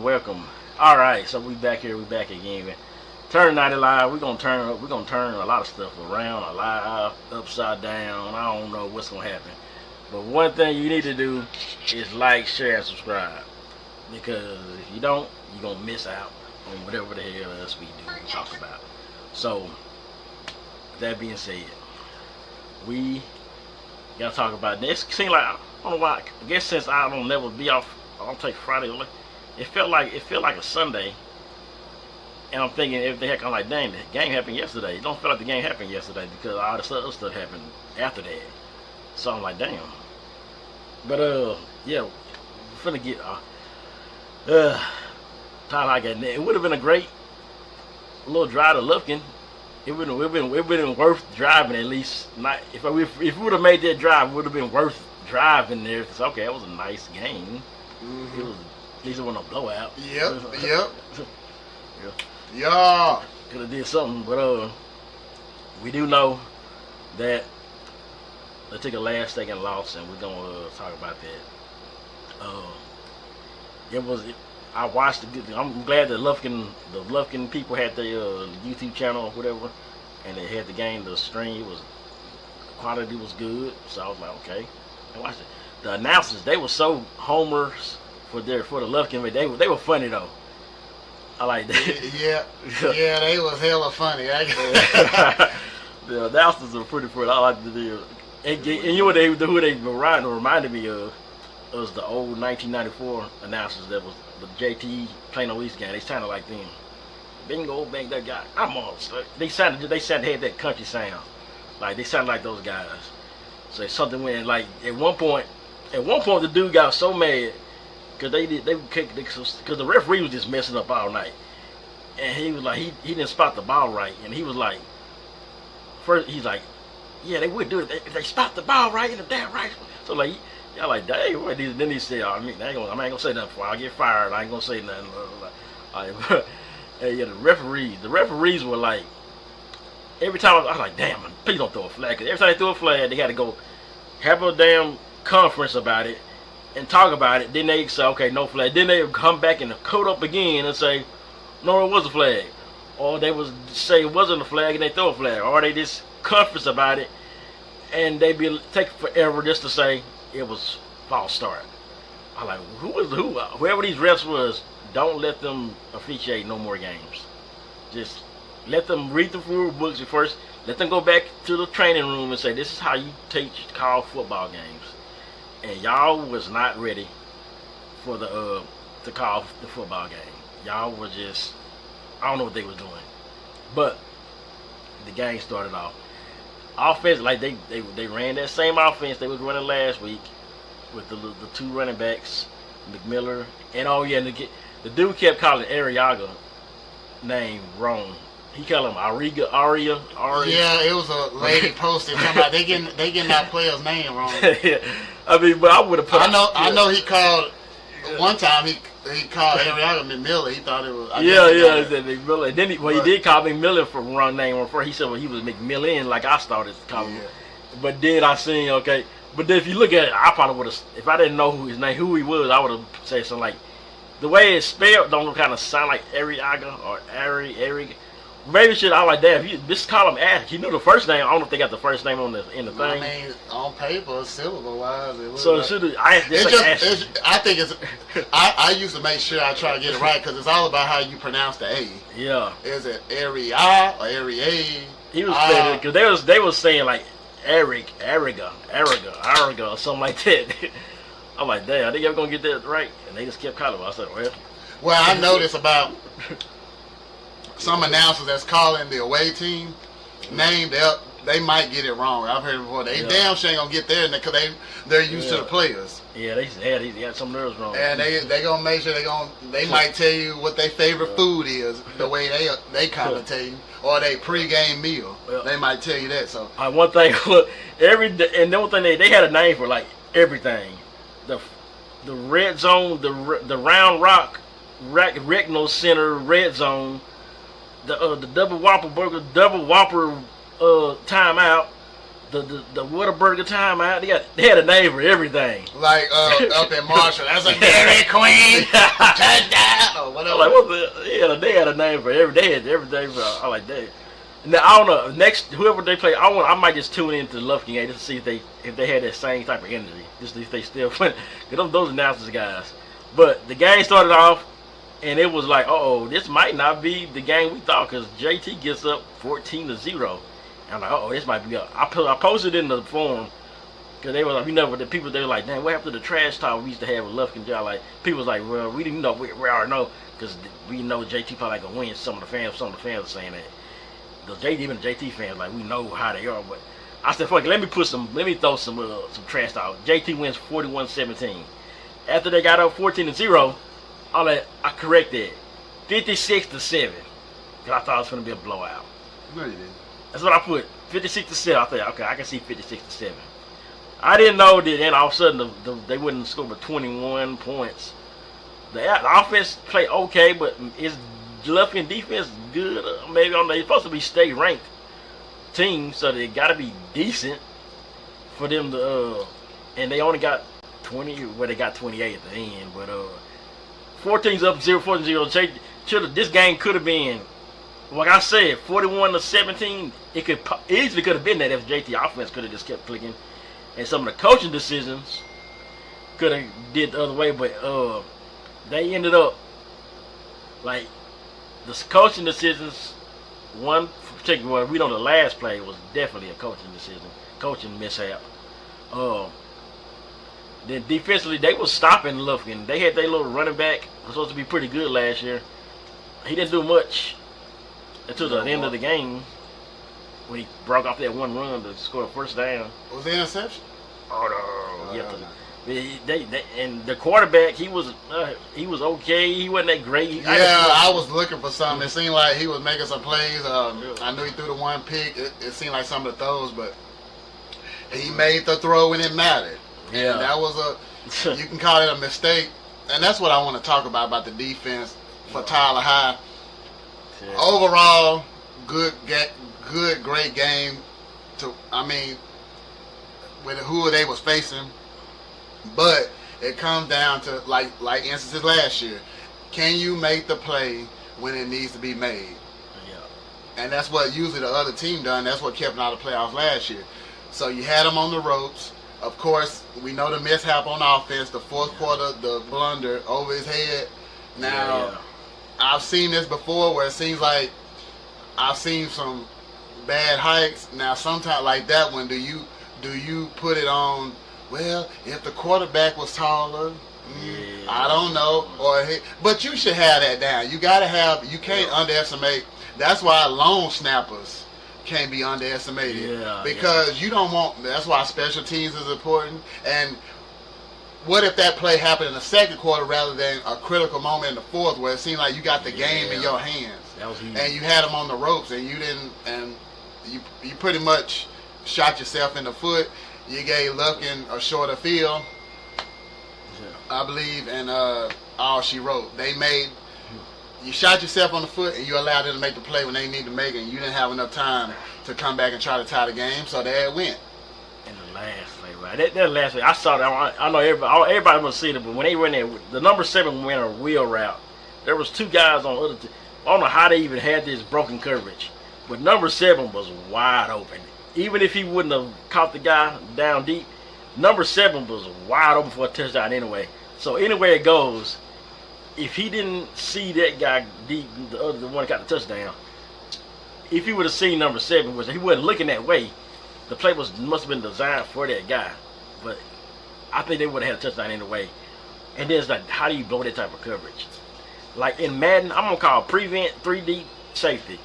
welcome. All right, so we back here. We back again. Turn 90 live. We're gonna turn a lot of stuff around, alive, upside down. I don't know what's gonna happen. But one thing you need to do is like, share, and subscribe. Because if you don't, you're gonna miss out on whatever the hell else we do and talk about. So, that being said, we gotta talk about this. Seems like I don't know why. I guess since I don't never be off, I don't take Friday. It felt like a Sunday, and I'm thinking if they had kind of like, dang, the game happened yesterday. It don't feel like the game happened yesterday because all this other stuff happened after that. So I'm like, damn. But yeah, we're finna get time I got. It would have been a great little drive to Lufkin. It would have been worth driving at least. Not if we would have made that drive, it would have been worth driving there. Cause okay, it was a nice game. It was, at least it wasn't a blowout. Yep. Yeah. Could have did something, but we do know that they took a last second loss, and we're gonna talk about that. I watched it. I'm glad that the Lufkin people had their YouTube channel or whatever, and they had the game. The stream quality was good, so I was like, okay, I watched it. The announcers, they were so homers for the Lufkin, but they were funny though. I like that. Yeah, they was hella funny. The announcers are pretty funny. I like the deal. And you know who they reminded me of was the old 1994 announcers that was the JT Plano East game. They sounded like them. Bingo, bang, that guy. I'm on. They sounded had that country sound. Like they sounded like those guys. So something went like at one point the dude got so mad because because the referee was just messing up all night, and he was like he didn't spot the ball right, and he was like, first he's like, yeah, they would do it if they spot the ball right in the damn right. So like y'all like, dang, what? Then he said, I ain't gonna say nothing before I get fired. I ain't gonna say nothing. Like, yeah, the referees were like, every time I was like, damn, please don't throw a flag. Cause every time they threw a flag, they had to go have a damn conference about it and talk about it. Then they say, okay, no flag. Then they would come back and code up again and say, no, it was a flag. Or they would say it wasn't a flag and they throw a flag. Or they just conference about it and they be take forever just to say it was false start. I'm like, whoever these refs was, don't let them officiate no more games. Just let them read the rule books at first. Let them go back to the training room and say, this is how you call football games. And y'all was not ready for to call the football game. Y'all was just, I don't know what they was doing. But the game started off. Offense, like they ran that same offense they was running last week with the two running backs, McMiller, and the dude kept calling Arriaga name wrong. He called him Aria. Yeah, it was a lady posted talking about they getting that player's name wrong. Yeah. I mean, but I would have put. I know he called one time. He called Arriaga McMillan. He thought it was. He said McMillan. Then he did call McMillan for wrong name. First he said he was McMillan, like I started calling him. But then I seen But then if you look at it, I probably would have. If I didn't know who he was, I would have said something like, the way it's spelled don't kind of sound like Arriaga or Ari. Maybe should I like that. If you just call him Ash, he knew the first name. I don't know if they got the first name in the thing. I mean, on paper, syllable wise, it so like, should I think it's. I used to make sure I try to get it right because it's all about how you pronounce the A. Yeah. Is it Ari-A or Ari-A? He was saying it because they was saying like Ariga, or something like that. I'm like, damn, are they ever gonna get that right? And they just kept calling him. I said, well, I noticed about some announcers that's calling the away team name, they might get it wrong. I've heard it before. They damn sure ain't gonna get there because they're used to the players. Yeah, they got some nerves wrong. And they gonna make sure they might tell you what their favorite food is the way they kind of tell you, or their pregame meal. They might tell you that. So one thing, look, and the one thing they had a name for like everything. The red zone, the round rock, rectal center red zone. The double whopper burger, double whopper timeout, the Whataburger time out. They had a name for everything. Like up in Marshall, that's a Dairy Queen touchdown or whatever. I'm like, what the? They had a name for every. They had everything for. I like that. Now I don't know. Next, whoever they play, I might just tune into the Lufkin game just to see if they had that same type of energy. Just if they still playing. Cause those announcers guys. But the game started off, and it was like, this might not be the game we thought. Cause JT gets up 14-0. I'm like, this might be up. I posted in the forum because they were like, they were like, damn, what happened to the trash talk we used to have with Lufkin Joe? Like, people was like, well, we didn't know, we already know because we know JT probably gonna win. Some of the fans are saying that. Because even the JT fans, like, we know how they are. But I said, fuck it, let me throw some trash talk. JT wins 41-17. After they got up 14-0, I corrected 56-7 because I thought it was gonna be a blowout. No, you didn't. That's what I put. 56-7. I thought, okay, I can see 56-7. I didn't know that then all of a sudden they wouldn't score but 21 points. The offense played okay, but is Lufkin defense good? Maybe they're supposed to be state ranked team, so they got to be decent for them to. And they only got 20. Well, they got 28 at the end, but 14's up 0-14-0. This game could have been. Like I said, 41-17, it easily could have been that if JT offense could have just kept clicking, and some of the coaching decisions could have did the other way. But they ended up like the coaching decisions. One particular one, we know the last play was definitely a coaching decision, coaching mishap. Then defensively, they was stopping Lufkin. They had their little running back was supposed to be pretty good last year. He didn't do much until the end of the game when he broke off that one run to score a first down. Was the interception? Oh no! And the quarterback, he was okay. He wasn't that great. I was looking for something. It seemed like he was making some plays. I knew he threw the one pick. It seemed like some of the throws, but he made the throw when it mattered. Yeah, and that was you can call it a mistake, and that's what I want to talk about the defense for Tyler High. Yeah. Overall, great game. With who they was facing, but it comes down to like instances last year. Can you make the play when it needs to be made? Yeah. And that's what usually the other team done. That's what kept them out of the playoffs last year. So you had them on the ropes. Of course, we know the mishap on offense. The fourth quarter, the blunder over his head. Now. I've seen this before where it seems like I've seen some bad hikes. Now, sometimes like that one, do you put it on, well, if the quarterback was taller, I don't know. But you should have that down. You can't underestimate. That's why long snappers can't be underestimated. Because you don't want, that's why special teams is important. And what if that play happened in the second quarter rather than a critical moment in the fourth, where it seemed like you got the game in your hands, and you had them on the ropes, and you didn't, and you pretty much shot yourself in the foot. You gave Lufkin a shorter field, I believe, and all she wrote. You shot yourself on the foot, and you allowed them to make the play when they need to make it, and you didn't have enough time to come back and try to tie the game. So there it went. In the last play, right? That last play, I saw that. I know everybody must see it, but when they went there, the number 7 went a wheel route. There was 2 guys on the other team. I don't know how they even had this broken coverage, but number 7 was wide open. Even if he wouldn't have caught the guy down deep, number 7 was wide open for a touchdown anyway. So anywhere it goes, if he didn't see that guy deep, the one that got the touchdown, if he would have seen number 7, which he wasn't looking that way, the play must have been designed for that guy. But I think they would have had a touchdown anyway. And then it's like, how do you blow that type of coverage? Like in Madden, I'm gonna call prevent 3 deep safety,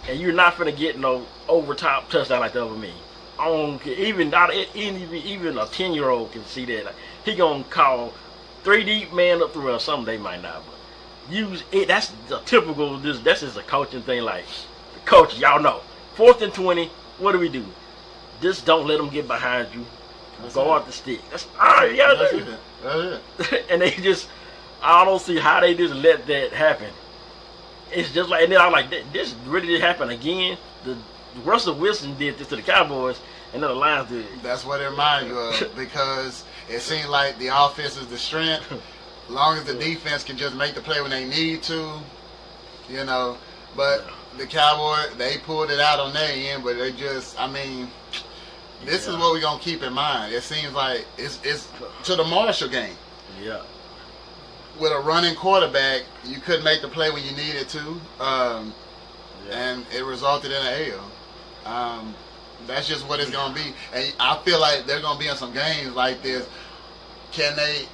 and you're not gonna get no over top touchdown like that over me. I don't care. Even a 10-year-old can see that. Like, he gonna call 3 deep man up through, or something they might not. But use it. That's the typical. That's just a coaching thing. Like, coach, y'all know, 4th and 20. What do we do? Just don't let them get behind you. Go off the stick. That's all you gotta do. That's it. And they just, I don't see how they just let that happen. It's just like, and then I'm like, this really did happen again. The Russell Wilson did this to the Cowboys. and then the Lions did. That's what it reminds you of because it seems like the offense is the strength. As long as the defense can just make the play when they need to, you know. But the Cowboys, they pulled it out on their end, but they just, I mean, this is what we're going to keep in mind. It seems like it's to the Marshall game. Yeah. With a running quarterback, you couldn't make the play when you needed to, and it resulted in an L. That's just what it's going to be. And I feel like they're going to be in some games like this. Can they,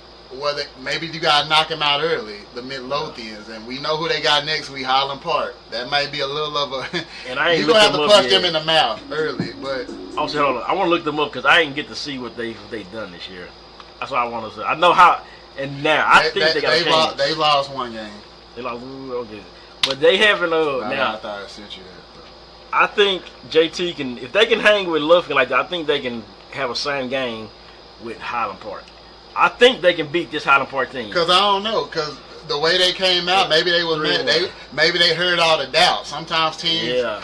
maybe you got to knock them out early, the Midlothians, and we know who they got next week, Highland Park. That might be a little of a, and I ain't you're going to have to punch them in the mouth early. But also, hold on, I want to look them up because I didn't get to see what they done this year. That's what I want to say. I know how, and now I think they got they lost one game. They lost, okay. But they haven't, now. I thought I sent you that. I think JT can, if they can hang with Lufkin like that, I think they can have a same game with Highland Park. I think they can beat this Highland Park team. Because I don't know, because the way they came out, maybe they was maybe they heard all the doubt. Sometimes teams. Yeah.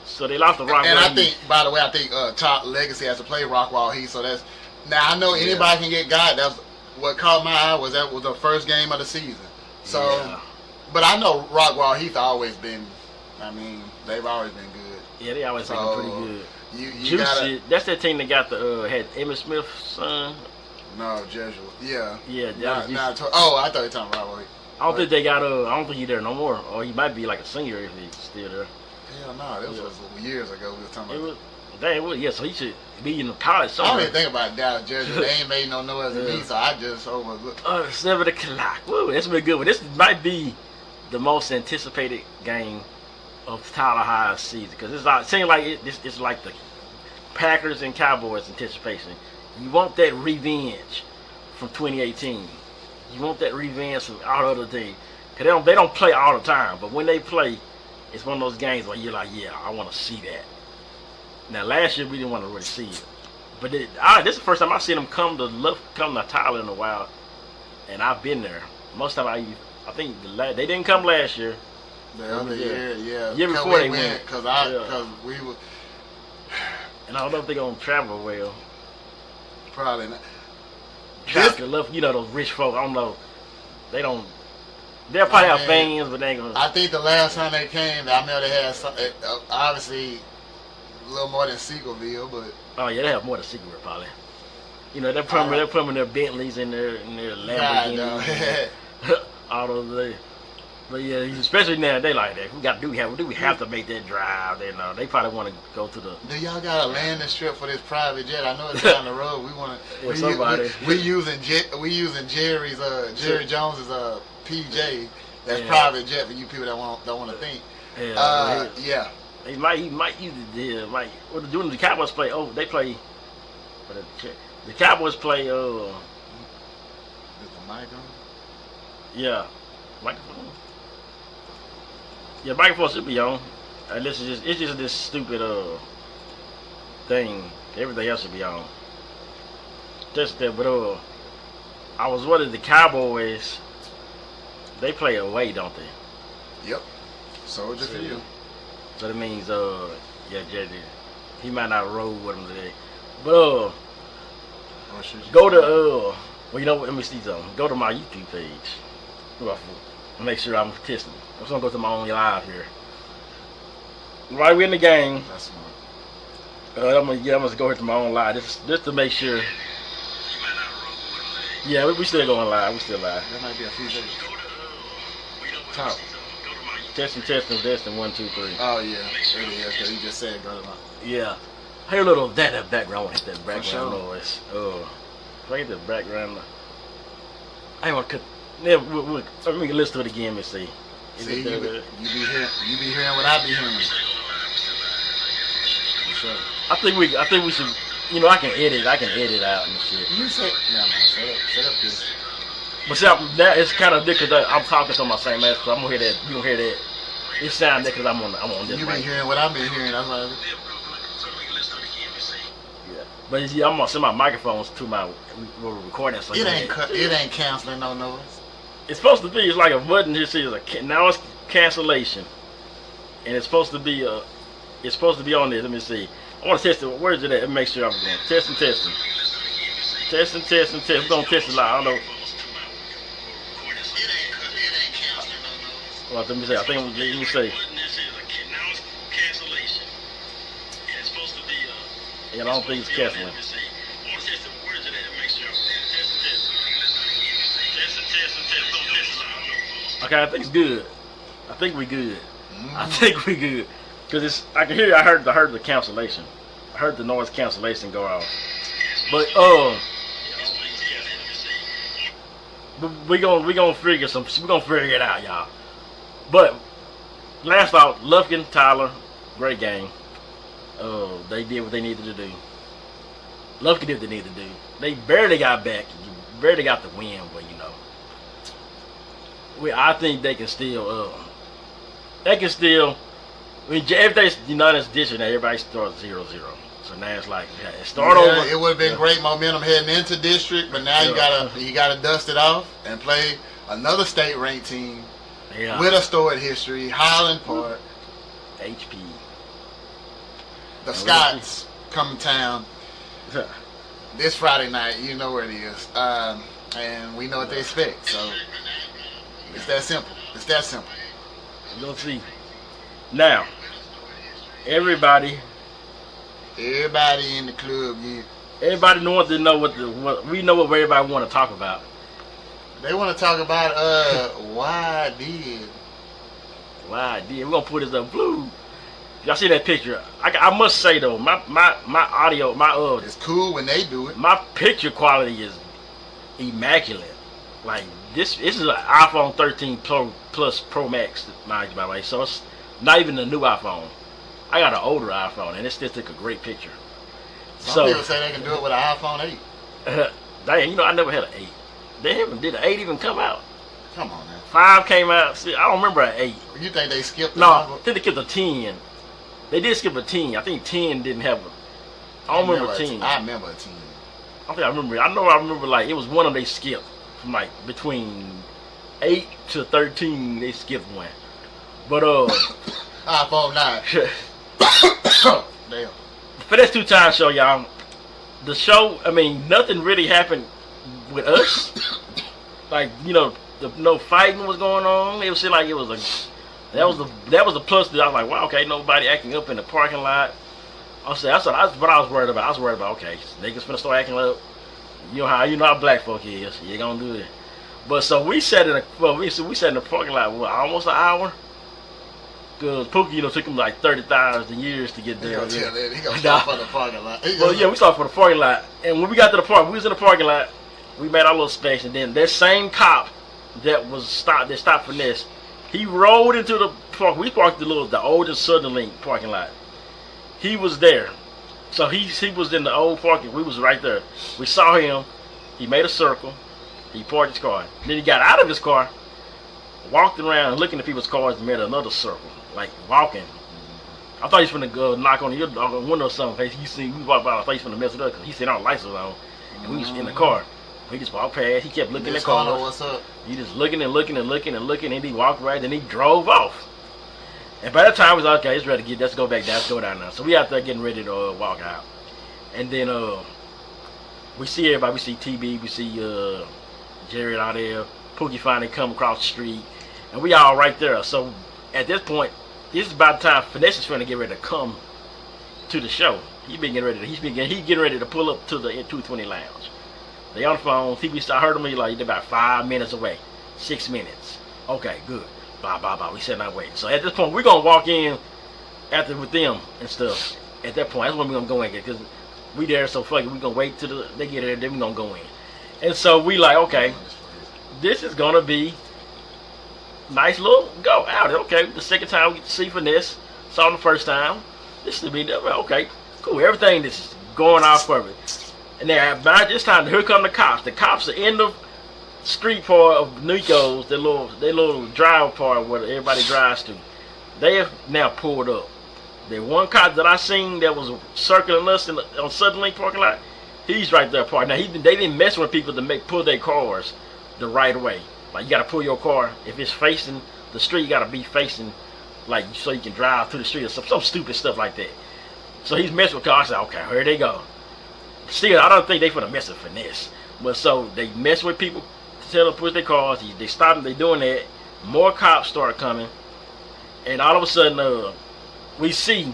So they lost the Rockwall. And I think, by the way, Top Legacy has to play Rockwall Heat. So that's now I know anybody can get got. That's what caught my eye was that was the first game of the season. So, but I know Rockwall Heath always been. I mean, they've always been good. Yeah, they always been pretty good. You gotta, that's that team that got the had Emmitt Smith's son. No, Jesuit. Yeah. Yeah. I thought you were talking about Rockwall. I don't think they got I don't think he's there no more. Or he might be like a senior if he's still there. Hell no, this was years ago we were talking about. So he should be in college somewhere. I don't even think about Dallas Jersey. They ain't made no noise to me, so I just overlooked. 7 o'clock. Woo, that's been a good one. This might be the most anticipated game of Tyler High's season because it seems like it's like the Packers and Cowboys anticipation. You want that revenge from 2018. You want that revenge from all other teams because they don't play all the time, but when they play, it's one of those games where you're like, yeah, I want to see that. Now last year we didn't want to really see it, but this is the first time I seen them come to Tyler in a while, and I've been there. Most of the time I think they didn't come last year. The other year, yeah. Year before they went, because we were. And I don't know if they're gonna travel well. Probably not. Those rich folk. I don't know. They'll probably have fans, but they ain't gonna. I think the last time they came, I know they had obviously a little more than Seagoville, but. Oh yeah, they have more than Seagoville probably. They're putting their Bentleys in their Lamborghinis, all those days. But yeah, especially now they like that. We have to make that drive. They probably want to go to the. Do y'all got a landing strip for this private jet? I know it's down the road. We want to. We using Jerry Jones's PJ. That's private jet for you people that don't want to think. Yeah. He might use it. Doing the Cowboys play. Oh, they play. The Cowboys play. Is the mic on? Yeah, microphone. Yeah, microphone should be on. It's just this stupid thing. Everything else should be on. Just that, but I was wondering the Cowboys. They play away, don't they? Yep. So just for you. So that means JD, he might not roll with them today. But go to let me see something. Go to my YouTube page. Make sure I'm testing. I'm just gonna go to my own live here. Right, we're in the game. That's smart. I'm gonna go here to my own live just to make sure. Yeah, we still going live. We still live. That might be a few days. Top. Testing, 1, 2, 3. Oh yeah, because he just said go to my. Yeah. I hear a little of that background. I want to hit that background noise. If I get the background, I want to cut. Yeah, let me listen to it again and see. See, you be hearing what I be hearing. Sure. I think we should. I can edit out and shit. You say no, set up this. But see, that it's kind of different because I'm talking to my same ass. So I'm gonna hear that. You gonna hear that? It sounds different because I'm on this. You been hearing what I've been hearing. That's why. Yeah, but see, I'm gonna send my microphones to my recording. So it ain't canceling no noise. It's supposed to be. It's like a button. Just says now it's cancellation, and it's supposed to be on there. Let me see. I want to test it. Where is it at? Make sure I'm going. Testing. We're going to test it live. I don't know. Well, let me say. I think let me say. Yeah, I don't think it's canceling. Okay, I think it's good. I think we good. I think we good. Cause it's I can hear. I heard the cancellation. I heard the noise cancellation go off. But we gonna figure it out, y'all. But last out, Lufkin, Tyler, great game. They did what they needed to do. Lufkin did what they needed to do. They barely got back. Barely got the win, but you know. I think they can still. I mean, if they unite district, now everybody starts 0-0. So now it's like start over. It would have been great momentum heading into district, but now you gotta dust it off and play another state ranked team with a storied history, Highland Park. HP. The Scots come to town this Friday night. You know where it is, and we know what they expect. So it's that simple. We're gonna see. Now, everybody in the club, yeah. Everybody wants to know what we know what everybody want to talk about. They want to talk about why did. We're gonna put this up blue. Y'all see that picture? I must say though, my audio, it's cool when they do it. My picture quality is immaculate. Like this is an iPhone 13 Plus Pro Max, mind you, by the way. So it's not even a new iPhone. I got an older iPhone, and it still took a great picture. Some people say they can do it with an iPhone 8. Dang, you know, I never had an 8. Did an 8 even come out? Come on, man. 5 came out. See, I don't remember an 8. You think they skipped? No, I think they skipped a 10. They did skip a 10. I think 10 didn't have a. I don't remember 10. I remember a 10. I remember like it was one of them they skipped from like between 8 to 13. They skipped one. But iPhone 9. Damn. finesse2tymes show, y'all. The show, I mean, nothing really happened with us. Like, you know, no fighting was going on. It was like it was that was the plus that I was like, wow, okay, nobody acting up in the parking lot. That's what I was worried about. I was worried about, okay, niggas finna start acting up. You know how black folk is. You gonna do it. But so we sat in the parking lot for almost an hour. Cause Pookie, you know, took him like 30,000 years to get there. He gonna stop for the parking lot. Well, yeah, we stopped for the parking lot, and when we got to the park, we was in the parking lot. We made our little space, and then that same cop that stopped Finesse, he rolled into the park. We parked the oldest Southern Link parking lot. He was there, so he was in the old parking. We was right there. We saw him. He made a circle. He parked his car. Then he got out of his car, walked around looking at people's cars, and made another circle. Like walking. I thought he was finna go knock on your window or something. We walked by. I thought he was finna mess it up because he said our lights was on, and we was in the car. He just walked past. He kept looking at the car. What's up? He just looking, and he walked right. Then he drove off. And by that time, we was like, okay, it's ready to let's go back down. Let's go down now. So we out there getting ready to walk out. And then we see everybody. We see TB. We see Jared out there. Pookie finally come across the street, and we all right there. So at this point, this is about the time Finesse is trying to get ready to come to the show. He's getting ready to pull up to the 220 lounge. They on the phone. I heard him like they're about 5 minutes away. 6 minutes. Okay, good. Blah blah blah. We sitting our waiting. So at this point, we're gonna walk in after with them and stuff. At that point, that's when we're gonna go in because we there. So fuck it. We gonna wait till they get there. Then we gonna go in. And so we like, okay, this is gonna be nice little go out. Okay, the second time we get to see Finesse. Saw him the first time. This will be okay, cool. Everything is going off of it. And then by this time, here come the cops. The cops are in the street part of Nico's, their little drive part where everybody drives to. They have now pulled up. The one cop that I seen that was circling us on Southern Link parking lot, he's right there parked. Now they didn't mess with people to pull their cars the right way. Like you gotta pull your car if it's facing the street. You gotta be facing like so you can drive through the street or some stupid stuff like that. So he's messing with cars. I said, okay, here they go. Still, I don't think they finna mess with finesse. But so they mess with people to tell them to push their cars. They stop them. They doing that. More cops start coming, and all of a sudden, we see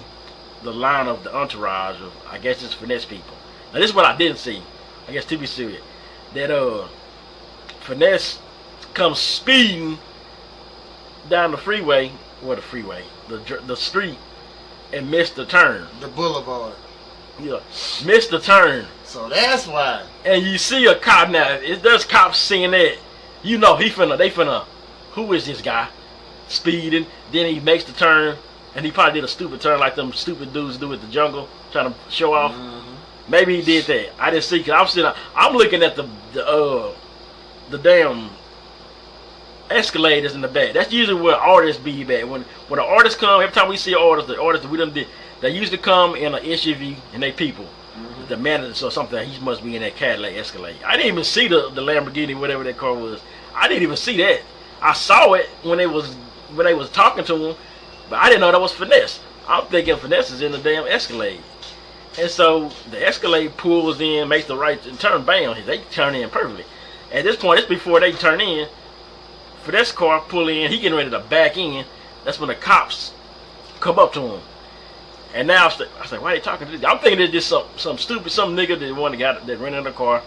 the line of the entourage of, I guess it's finesse people. Now this is what I didn't see. I guess to be serious, that finesse comes speeding down the freeway, the street, and missed the turn. The boulevard. Yeah, missed the turn. So that's why. And you see a cop now. If there's cops seeing that, you know they finna. Who is this guy? Speeding. Then he makes the turn, and he probably did a stupid turn like them stupid dudes do at the jungle, trying to show off. Maybe he did that. I didn't see. Cause I'm looking at the damn escalators in the back. That's usually where artists be back. When the artists come, every time we see artists, the artists that we done did, they usually come in an SUV and they people. The manager or something, he must be in that Cadillac Escalade. I didn't even see the Lamborghini, whatever that car was. I didn't even see that. I saw it when they was talking to him, but I didn't know that was finesse. I'm thinking finesse is in the damn Escalade. And so the Escalade pulls in, makes the right turn, bam, they turn in perfectly. At this point, it's before they turn in. For this car pull in, he getting ready to back in. That's when the cops come up to him. And now I was like, why are they talking to this guy? I'm thinking it's just some nigga that rented a car.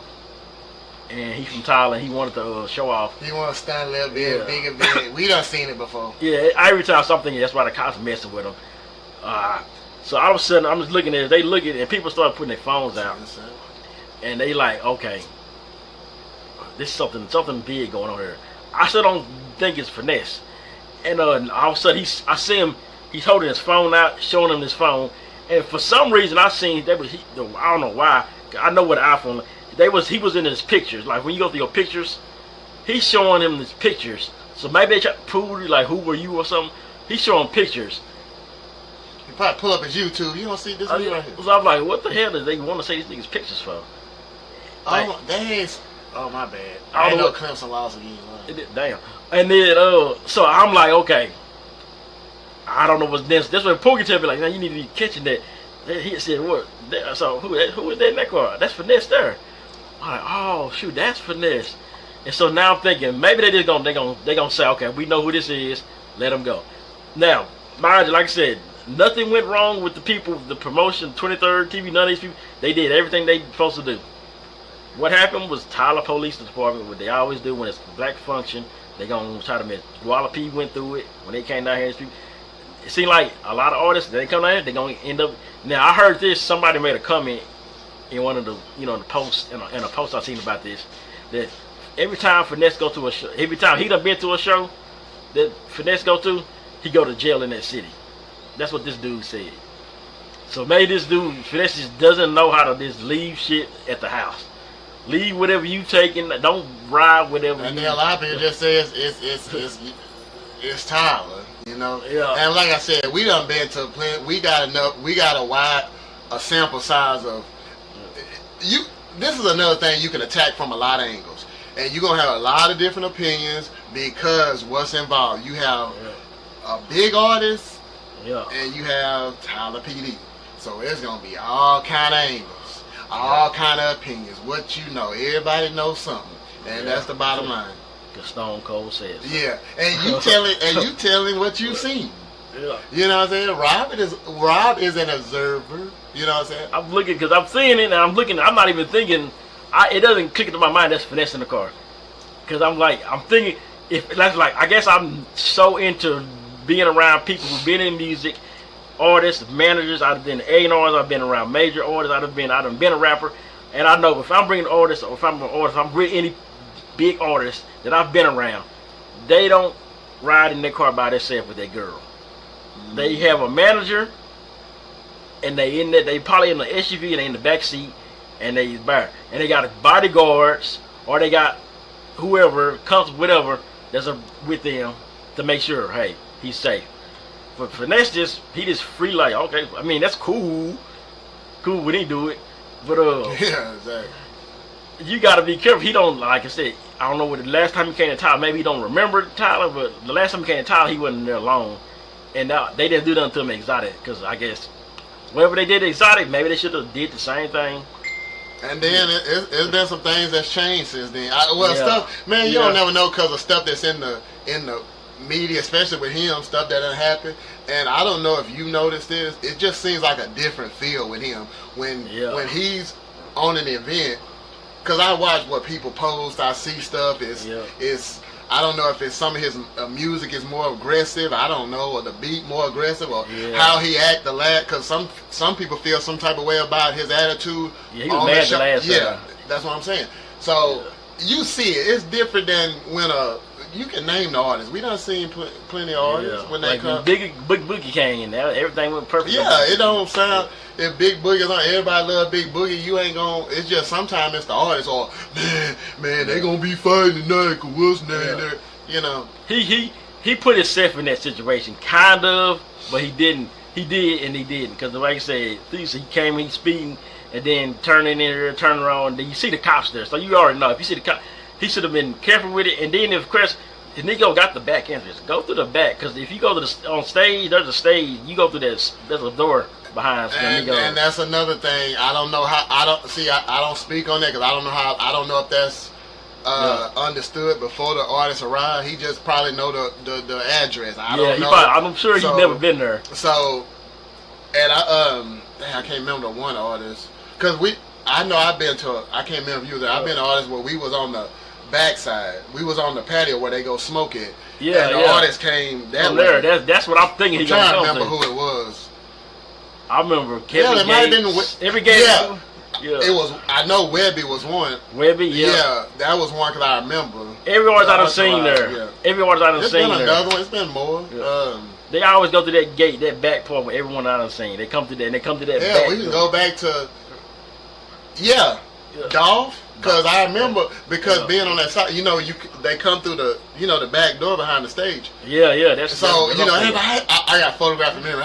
And he from Thailand. He wanted to show off. He want to stand a little bit bigger. We done seen it before. Yeah, every time something, that's why the cops messing with him. So all of a sudden, I'm just looking at it. They look at it, and people start putting their phones out. And they like, okay, this is something big going on here. I still don't think it's finesse. And all of a sudden, I see him. He's holding his phone out, showing him his phone. And for some reason, I seen I don't know why. I know what iPhone. He was in his pictures. Like when you go through your pictures, he's showing him his pictures. So maybe they try to prove like who were you or something. He's showing pictures. He probably pull up his YouTube. You don't see this video right here. So I'm like, what the hell do they want to say these niggas pictures for? Like, oh my bad. I didn't know Clemson lost again. Damn. And then so I'm like, okay. I don't know what's this. That's when Pookie tell me like, now you need to be catching that. He said, what? So who is that in that car? That's finesse there. I'm like, oh shoot, that's finesse. And so now I'm thinking maybe they gonna say, okay, we know who this is. Let them go. Now, mind you, like I said, nothing went wrong with the people, the promotion, 23rd TV. None of these people, they did everything they supposed to do. What happened was Tyler Police Department, what they always do when it's a black function, they gonna try to miss. Guala P went through it when they came down here. It seemed like a lot of artists, they come down here, they gonna end up. Now I heard this. Somebody made a comment in one of the, the posts in a post I seen about this, that every time Finesse go to a show, every time he done been to a show that Finesse go to, he go to jail in that city. That's what this dude said. So maybe this dude Finesse just doesn't know how to just leave shit at the house. Leave whatever you taking. Don't ride whatever. And then a lot of people just say it's Tyler. Yeah. And like I said, we done been to plenty. We got a sample size of you. This is another thing you can attack from a lot of angles, and you're gonna have a lot of different opinions because what's involved. You have a big artist, and you have Tyler PD. So it's gonna be all kind of angles, all kind of opinions. What you know, everybody knows something, and that's the bottom line. The Stone Cold says. Yeah, and you telling what you seen. Yeah. You know what I'm saying? Rob is an observer. You know what I'm saying? I'm looking because I'm seeing it and I'm looking. I'm not even thinking. It doesn't click into my mind that's finesse in the car. Because I'm thinking if that's like I guess I'm so into being around people who've been in music, artists, managers. I've been A&Rs. I've been around major artists. I've been a rapper, and I know if I'm bringing artists or if I'm an artist, if I'm bringing any big artists that I've been around, they don't ride in their car by themselves with their girl. They have a manager, and they probably in the SUV and they in the back seat, and they got bodyguards or they got whoever comes whatever that's with them to make sure hey he's safe. But Finesse he just free like okay. I mean that's cool when he do it, but yeah, exactly. You gotta be careful. He don't, like I said, I don't know what the last time he came to Tyler, maybe he don't remember Tyler, but the last time he came to Tyler, he wasn't there long. And they didn't do nothing to him exotic, because I guess whatever they did exotic, maybe they should have did the same thing. And then it's been some things that's changed since then. Yeah. Stuff, man, you Yeah. don't never know because of stuff that's in the media, especially with him, stuff that done happen. And I don't know if you noticed this. It just seems like a different feel with him when he's on an event. Because I watch what people post, I see stuff. It's I don't know if it's some of his music is more aggressive. I don't know, or the beat more aggressive, or how he act the last. Because some people feel some type of way about his attitude. Yeah, he was mad the last time. That's what I'm saying. So you see it. It's different than when you can name the artists. We done seen plenty of artists when they come. Big Boogie came in, everything went perfect. Yeah, it don't sound. If Big Boogie's on, everybody love Big Boogie. You ain't gonna. It's just sometimes it's the artist or man, they gonna be fighting tonight. Cause what's name there? You know. He put himself in that situation, kind of, but he didn't. He did and he didn't, because like I said, he came in speeding and then turning in there, turning around. Then you see the cops there, so you already know. If you see the cops, he should have been careful with it. And then if Chris. The nigga got the back entrance. Go through the back, because if you go to on stage, there's a stage. You go through this. There's a door behind. And that's another thing. I don't know how. I don't speak on that because I don't know how. I don't know if that's understood before the artist arrived. He just probably know the address. I don't know. I'm sure he's never been there. So, and I can't remember the one artist because I know I've been to. I can't remember if you were there. I've been to artists where we was on the backside. We was on the patio where they go smoke it. Yeah, and the artist came that way. That's what I'm thinking. I'm trying to remember who it was. I remember Kevin it might have been every game. Yeah. It was. I know Webby was one. Webby, yeah, that was one because I remember. Every artist I done seen there. Yeah. Every artist I done seen there. It's been another one. It's been more. Yeah. They always go to that gate, that back part where everyone I done seen. They come to that. And they come to that. Yeah, we can go back to. Yeah. Dolph. Because I remember, being on that side, they come through the back door behind the stage. Yeah, that's so everybody. I got photographed of him,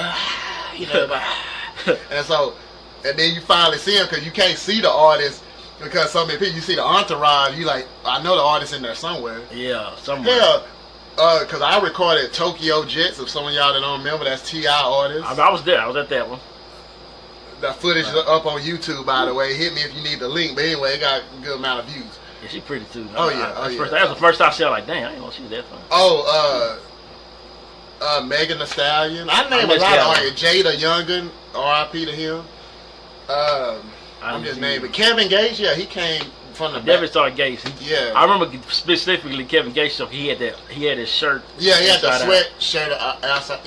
and then you finally see him because you can't see the artist because so many people. You see the entourage, you like, I know the artist in there somewhere. Yeah, somewhere. Yeah, because I recorded Tokyo Jets. If some of y'all that don't remember, that's T.I. artist. I was there. I was at that one. The footage is up on YouTube, by the way. Hit me if you need the link. But anyway, it got a good amount of views. Yeah, she's pretty too. Oh yeah. That was the first time I saw. Like, dang, I didn't know she was that fun. Megan Thee Stallion. I named a lot of artists. Jada Youngin. R.I.P. to him. I'm just naming. Kevin Gates. Yeah, he came from the. Never saw Gates. I remember specifically Kevin Gates. So he had his shirt. Yeah, he had the sweat shirt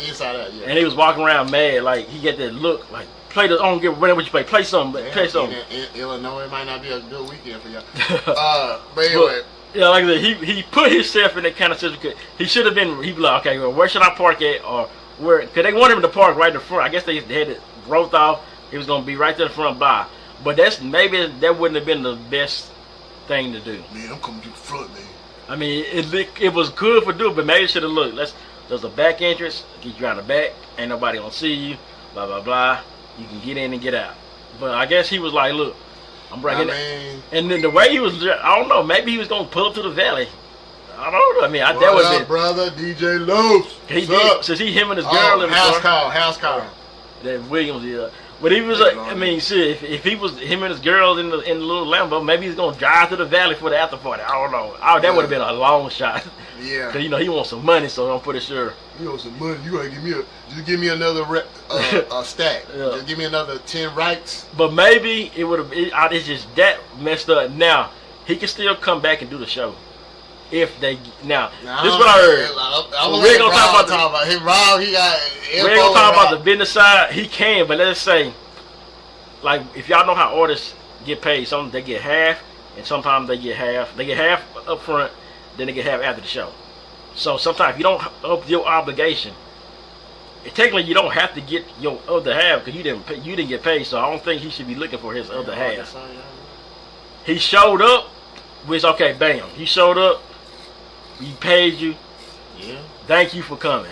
inside out. Yeah. And he was walking around mad, like he got that look, like. I don't give whatever you play. Play something. Play something. In Illinois, it might not be a good weekend for y'all. But anyway. Yeah, like I said, he put himself in that kind of situation. He should have been. He be like, okay, well, where should I park at, or where? Because they wanted him to park right in the front. I guess they had it roped off. He was gonna be right there in the front by. But maybe that wouldn't have been the best thing to do. Man, I'm coming to the front, man. I mean, it was good for do, but maybe it should have looked. There's a back entrance. Get you out the back. Ain't nobody gonna see you. Blah blah blah. You can get in and get out. But I guess he was like, look, I'm breaking it. And then the way he was, I don't know, maybe he was going to pull up to the valley. I don't know. I mean, that was it. Brother? DJ Lowe's. He did. Since him and his girl in the house call. That Williams, yeah. But he was, I mean, shit, if he was, him and his girl in the little Lambo, maybe he's going to drive to the valley for the after party. I don't know. That would have been a long shot. Yeah. Because, he wants some money, so I'm pretty sure. You want some money, you got to give me another stack. Yeah. Just give me another 10 rights. But maybe it would have, it's just that messed up. Now, he can still come back and do the show. If they, this is what I heard. We're going to talk about him. Rob, he got we're going to talk about the business side. He can, but let's say, like, if y'all know how artists get paid, some they get half, and sometimes they get half. They get half up front, then they get half after the show. So sometimes if you don't up your obligation, technically you don't have to get your other half because you didn't get paid. So I don't think he should be looking for his other half. He showed up, which okay, bam. He showed up. He paid you. Yeah. Thank you for coming.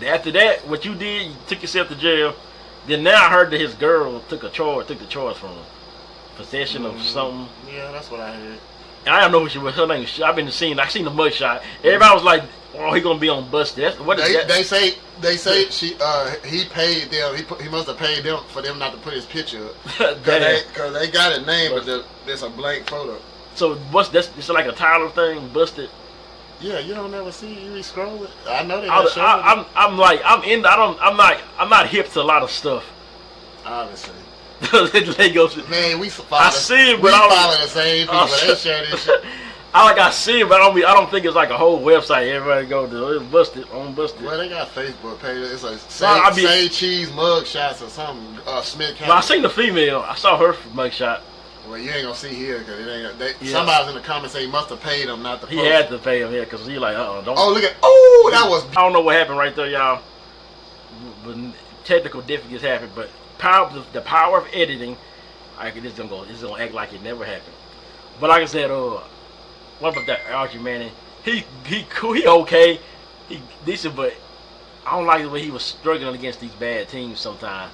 After that, what you did, you took yourself to jail. Then now I heard that his girl took the charge from him. Possession of something. Yeah, that's what I heard. I don't know who she was. Her name is. I've been seeing. I seen the mugshot. Everybody was like, "Oh, he gonna be on Busted." That's what they say. They say he paid them. He must have paid them for them not to put his picture up because they got a name, but there's a blank photo. So what's this? It's like a Tyler thing, Busted. Yeah, you don't never see you scroll it. I know they. I'm not hip to a lot of stuff. Obviously. Man, we follow. I see it, but we follow the same people. They share this shit. I see it, but I don't think it's like a whole website. Everybody go to it's Busted on Busted. Well, they got Facebook pages. It's like say cheese mug shots or something. Smith County. Well, I seen the female. I saw her mug shot. Well, you ain't gonna see here because it ain't. Somebody's in the comments say he must have paid him not to. He had to pay him here because he like don't. Oh look at that was. I don't know what happened right there, y'all. But technical difficulties happened, but the power of editing. This is gonna act like it never happened. But like I said, what about that Archie Manning? He cool. He okay. He decent, but I don't like the way he was struggling against these bad teams sometimes.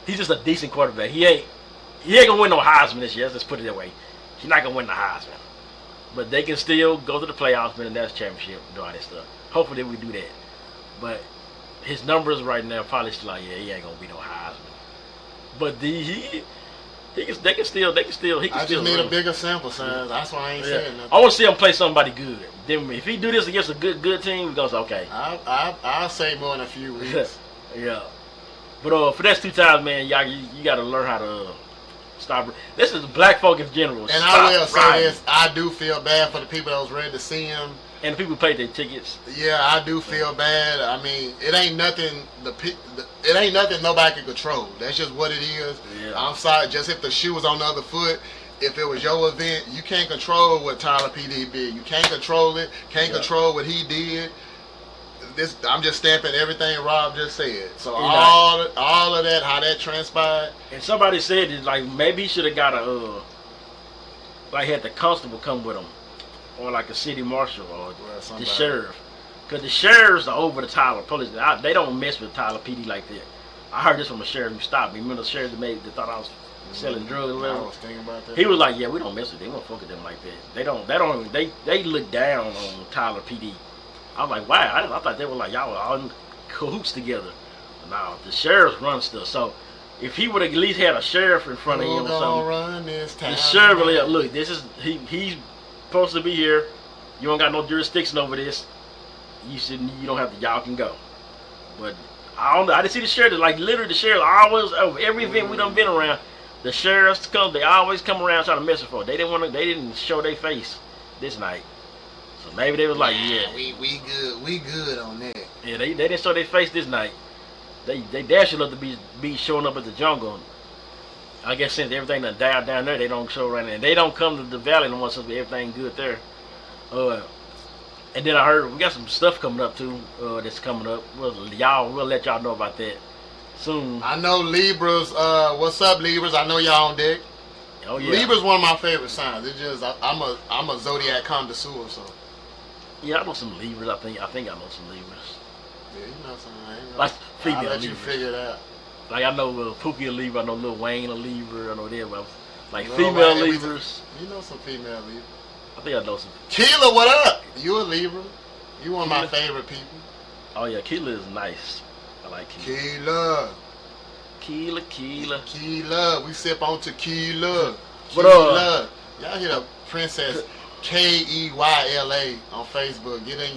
He's just a decent quarterback. He ain't gonna win no Heisman this year. Let's just put it that way. He's not gonna win the Heisman, but they can still go to the playoffs, win the national championship, do all that stuff. Hopefully we do that. But his numbers right now probably still like, he ain't gonna be no Heisman. But he can still. I just need a bigger sample size. That's why I ain't saying nothing. I want to see him play somebody good. Then if he do this against a good team, we're gonna say okay. I'll say more in a few weeks. Yeah. But finesse2tymes, man, y'all, you got to learn how to stop. This is black folk in general. And I will say this: I do feel bad for the people that was ready to see him. And the people paid their tickets. Yeah, I do feel bad. I mean, it ain't nothing. It ain't nothing nobody can control. That's just what it is. Yeah. I'm sorry. Just if the shoe was on the other foot, if it was your event, you can't control what Tyler PD did. You can't control it. Can't control what he did. I'm just stamping everything Rob just said. So all of that, how that transpired. And somebody said it like maybe he should have got had the constable come with him. Or like a city marshal or the sheriff, because the sheriffs are over the Tyler police. They don't mess with Tyler PD like that. I heard this from a sheriff who stopped me. Remember the sheriff that thought I was selling drugs or whatever? I was thinking about that. He was like, "Yeah, we don't mess with them. We don't fuck with them like that. They look down on Tyler PD." I was like, "Wow, I thought they were like y'all were all in cahoots toget's Now the sheriffs run stuff. So if he would have at least had a sheriff in front of him or something, run this town, the sheriff would look. This is he's supposed to be here. You don't got no jurisdiction over this. You don't have to. Y'all can go. But I don't know. I didn't see the sheriff. Like literally, the sheriff always over every event we done been around. The sheriffs come. They always come around trying to mess with us. They didn't want to. They didn't show their face this night. So maybe they was like, we good on that. Yeah, they didn't show their face this night. They dash love to be showing up at the jungle. I guess since everything done died down there, they don't show right now. And they don't come to the valley no more since everything good there. And then I heard we got some stuff coming up too. That's coming up. We'll let y'all know about that soon. I know Libras. What's up, Libras? I know y'all on deck. Oh yeah. Libra's one of my favorite signs. It's just I'm a zodiac connoisseur, so. Yeah, I know some Libras. I think I know some Libras. Yeah, you know some. Like female I'll let Libras. You figure it out. Like I know Pookie a Libra, I know Lil Wayne a Libra, I know them. Like female Libras. You know some female Libras. I think I know some. Keela, what up? You a Libra? You one of my favorite people. Oh yeah, Keela is nice. I like Keela. Keela. We sip on tequila. But Keela. Y'all hear the Princess Keyla on Facebook. Get in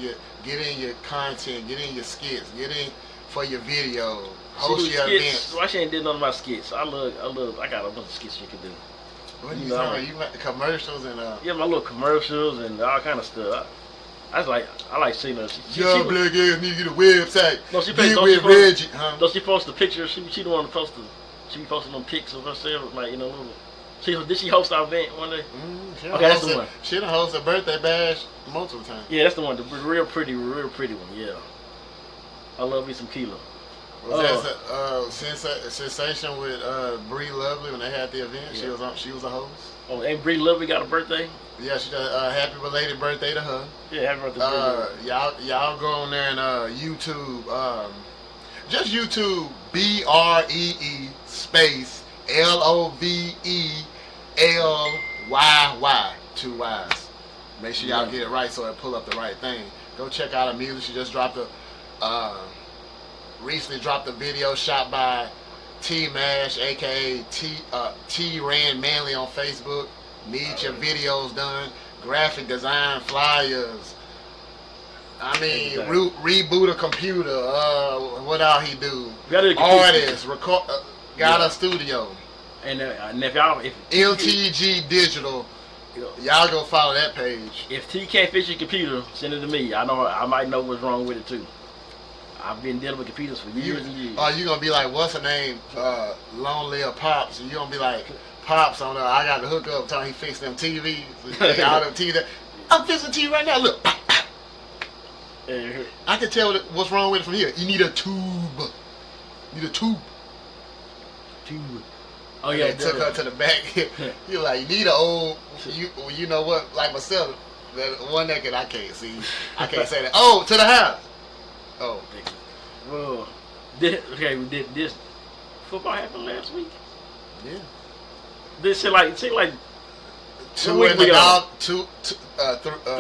your content. Get in your skits. Get in for your video. Host your events. Why she ain't did none of my skits? I got a bunch of skits she could do. What are you talking about? You got commercials and yeah, my little commercials and all kind of stuff. I like seeing her. Young black ass need to get a website. No, she Reggie, huh? Don't she post the pictures? She the one to post she be posting them pics of herself, like did she host our event one day? Okay, that's the one. She done hosted a birthday bash multiple times. Yeah, that's the one. The real pretty one. Yeah. I love me some Keela. Was that sensation with Bree Lovely when they had the event? Yeah. She was a host. Oh, and Bree Lovely got a birthday? Yeah, she got happy belated birthday to her. Yeah, happy birthday. Y'all go on there and YouTube. Just YouTube BREE space LOVELYY 2 Y's. Make sure y'all get it right so it pull up the right thing. Go check out her music. She just dropped recently dropped a video shot by T Mash, aka T Ran Manley on Facebook. Need your videos done. Graphic design, flyers. I mean, reboot a computer. What else he do? Artist, record, got a studio. And if y'all, LTG Digital, y'all go follow that page. If T can't fix your computer, send it to me. I know I might know what's wrong with it too. I've been dealing with computers for years and years. Oh, you gonna be like, what's her name? Long Live Pops. And you gonna be like, Pops on I got the hookup until he fixed them TVs. All them TVs. I'm fixing TV right now. Look. I can tell what's wrong with it from here. You need a tube. You need a tube. Oh yeah. Took her to the back. You're like, you need an old. You know what? Like myself, the one naked I can't see. I can't say that. Oh, to the house. Oh. Well, did this football happen last week? Yeah. This shit like two in the dog,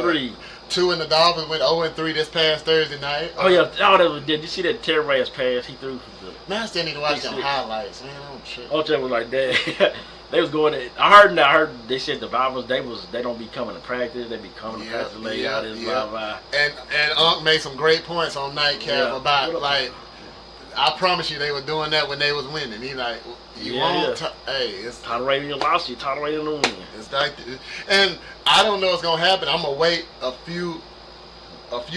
three. Two in the Dolphins went 0-3 this past Thursday night. Oh yeah, all that was. Did you see that terrible ass pass he threw? Man, I still need to watch them highlights, man. Oh shit. Ocho was like that. They was going. I heard they said the Dolphins they don't be coming to practice. They be coming to practice late out this blah blah. And Unc made some great points on Nightcap about like. I promise you, they were doing that when they was winning. He like, you won't. Hey, it's tolerating your loss, you tolerating the win. It's like, and I don't know what's gonna happen. I'm gonna wait a few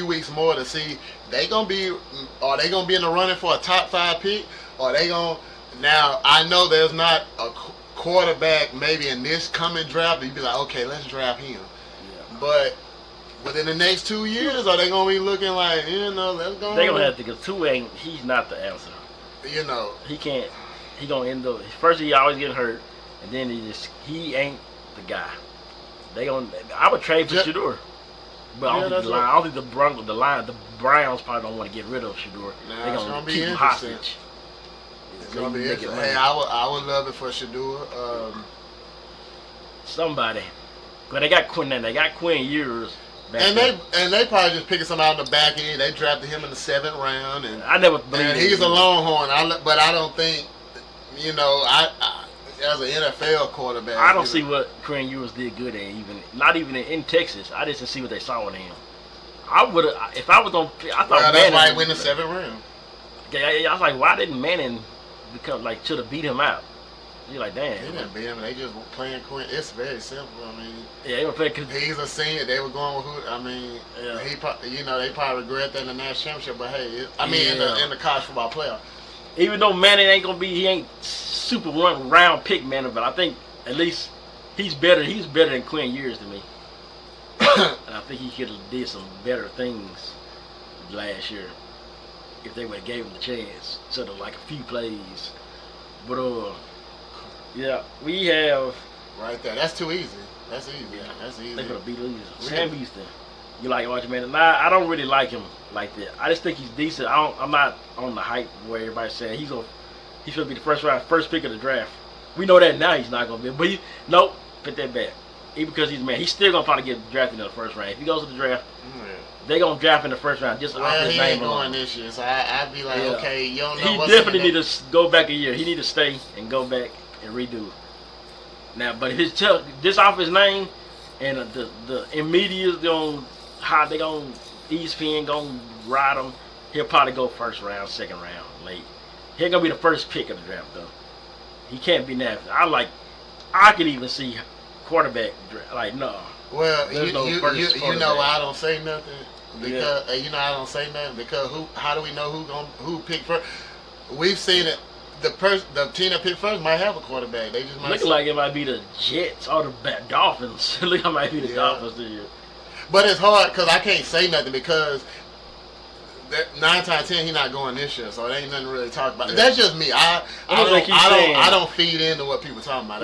weeks more to see. Are they gonna be in the running for a top 5 pick? Or they gonna? Now I know there's not a quarterback maybe in this coming draft. You'd be like, okay, let's draft him. Yeah. But within the next 2 years, are they gonna be looking like, let's go? They gonna have to, because he's not the answer. He can't. He gonna end up. First, he always getting hurt, and then he ain't the guy. I would trade for Shedeur, but I don't think the Browns probably don't want to get rid of Shedeur. They're gonna keep him hostage. It's gonna be interesting. Hey, I would love it for Shedeur. Somebody, but they got Quinn. They got Quinn years. And they probably just picking some out in the back end. They drafted him in the 7th round, and I never believed. And he's a Longhorn. But I don't think, I as an NFL quarterback, I don't see what Quinn Ewers did good at. Not even in Texas. I just didn't see what they saw in him. I would have if I was on. I thought Manning. That's why he went the 7th round. I was like, why didn't Manning should have beat him out? You're like, damn. They didn't beat him. They just were playing Quinn. It's very simple. I mean, yeah, they were playing. He's a senior. They were going with who? I mean, he they probably regret that in the national championship. But hey, in the college football playoff. Even though Manning he ain't super round pick Manning, but I think at least he's better. He's better than Quinn Ewers to me. And I think he could have did some better things last year if they would have gave him the chance. Sort of like a few plays, but yeah, we have right there. That's too easy. That's easy. Yeah, that's easy. They're gonna beat Louis. Sam Houston. You like watching man? Nah, I don't really like him like that. I just think he's decent. I'm not on the hype where everybody's saying he's gonna be the first pick of the draft. We know that now he's not gonna be. But nope, put that back. Even because he's man, he's still gonna probably get drafted in the first round. If he goes to the draft, they're gonna draft in the first round. Just off his he name ain't going this year, so I'd be like, okay, you don't know. He definitely need to go back a year. He need to stay and go back and redo. Now, but if it's just off his name, and the media's ESPN gonna ride him, he'll probably go first round, second round, late. He ain't gonna be the first pick of the draft though. He can't be that. I could even see quarterback like no. Well, you know why I don't say nothing because I don't say nothing because how do we know who picked first? We've seen it. The team that picked first might have a quarterback. They just might look like it might be the Jets or the Dolphins. Look, it might be the Dolphins this year. But it's hard because I can't say nothing because 9 times 10 he's not going this year, so there ain't nothing to really talk about. Yeah. That's just me. I don't feed into what people talking about.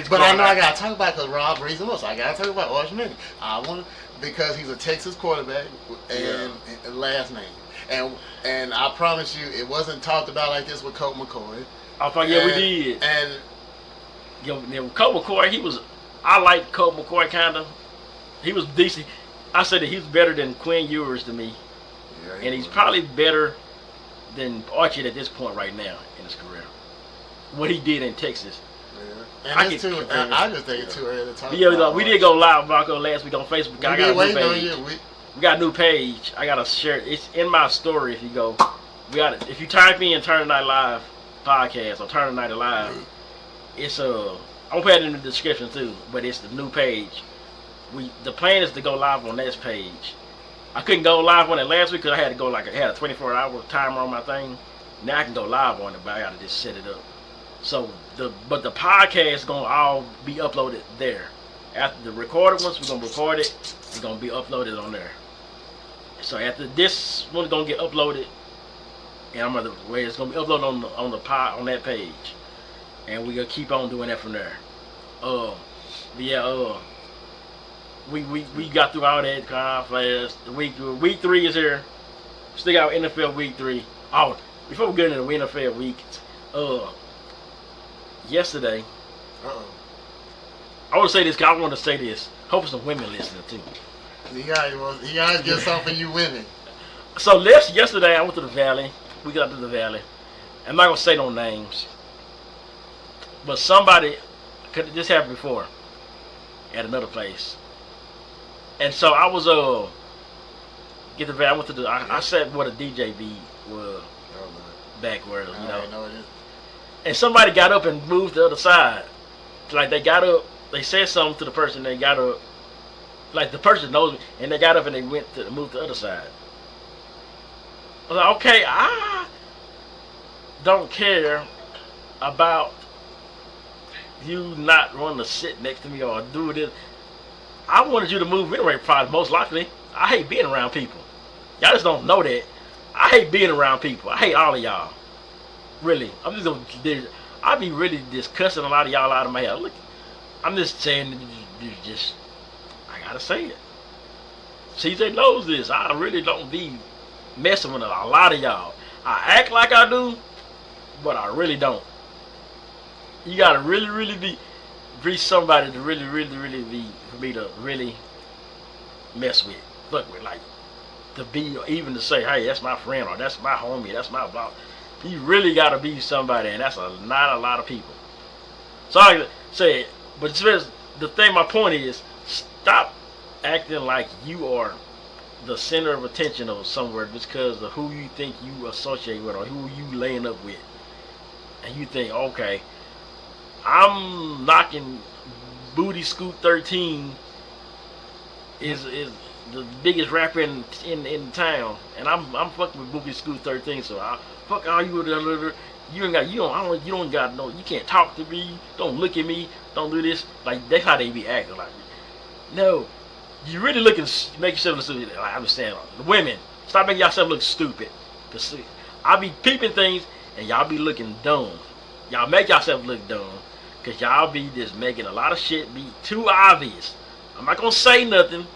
But I know I gotta talk about it because Rob Reason was. I gotta talk about Archman. I want because he's a Texas quarterback and last name. And I promise you, it wasn't talked about like this with Colt McCoy. I thought, we did. And Colt McCoy, I liked Colt McCoy kind of. He was decent. I said that he's better than Quinn Ewers to me, and he's probably better than Archie at this point right now in his career. What he did in Texas. Yeah. And I just think it's too early to talk about. We did go live, Marco, last week on Facebook. I got a new page. We got a new page. I got to share. It's in my story. If you go, we got it. If you type in Turner Night Live podcast or Turner Night Live, it's I'm gonna put it in the description too. But it's the new page. The plan is to go live on this page. I couldn't go live on it last week because I had to go I had a 24-hour timer on my thing. Now I can go live on it, but I gotta just set it up. So the podcast is gonna all be uploaded there. After the recorded ones, we're gonna record it. It's gonna be uploaded on there. So after this one's gonna get uploaded, and it's gonna be uploaded on that page, and we gonna keep on doing that from there. We got through all that kind of fast. Week 3 is here. Still got NFL week 3. Oh, before we get into the NFL week, yesterday. I want to say this because I want to say this. Hope some women listening too. You gotta get something for you women. So yesterday I went to the Valley. We got to the Valley. I'm not gonna say no names, but somebody could this happened before at another place. And so I was get the Valley. I went to the. I sat where the DJ beat was backwards, you know. Know it is. And somebody got up and moved to the other side. Like they got up, they said something to the person. They got up, like the person knows me, and they got up and they moved to the other side. I was like, okay, I don't care about you not wanting to sit next to me or do this. I wanted you to move anyway, probably most likely. I hate being around people. Y'all just don't know that. I hate being around people. I hate all of y'all. Really. I be really just cussing a lot of y'all out of my head. Look, I'm just saying, I gotta say it. CJ knows this. I really don't be messing with a lot of y'all. I act like I do, but I really don't. You gotta really be somebody to really be, for me to really mess with, fuck with, like, to be, even to say, hey, that's my friend, or that's my homie, that's my boss. You really gotta be somebody, and that's not a lot of people. So I say, but the thing, my point is, stop acting like you are the center of attention of somewhere just because of who you think you associate with or who you laying up with. And you think, okay, I'm knocking Booty Scoot 13 is the biggest rapper in town, and I'm fucking with Booty Scoot 13, so I fuck all you you can't talk to me, don't look at me, don't do this. Like, that's how they be acting. Like, no, you really make yourself look stupid. Like, I understand. The women, stop making yourself look stupid. Cause I be peeping things and y'all be looking dumb. Y'all make yourself look dumb because y'all be just making a lot of shit be too obvious. I'm not gonna say nothing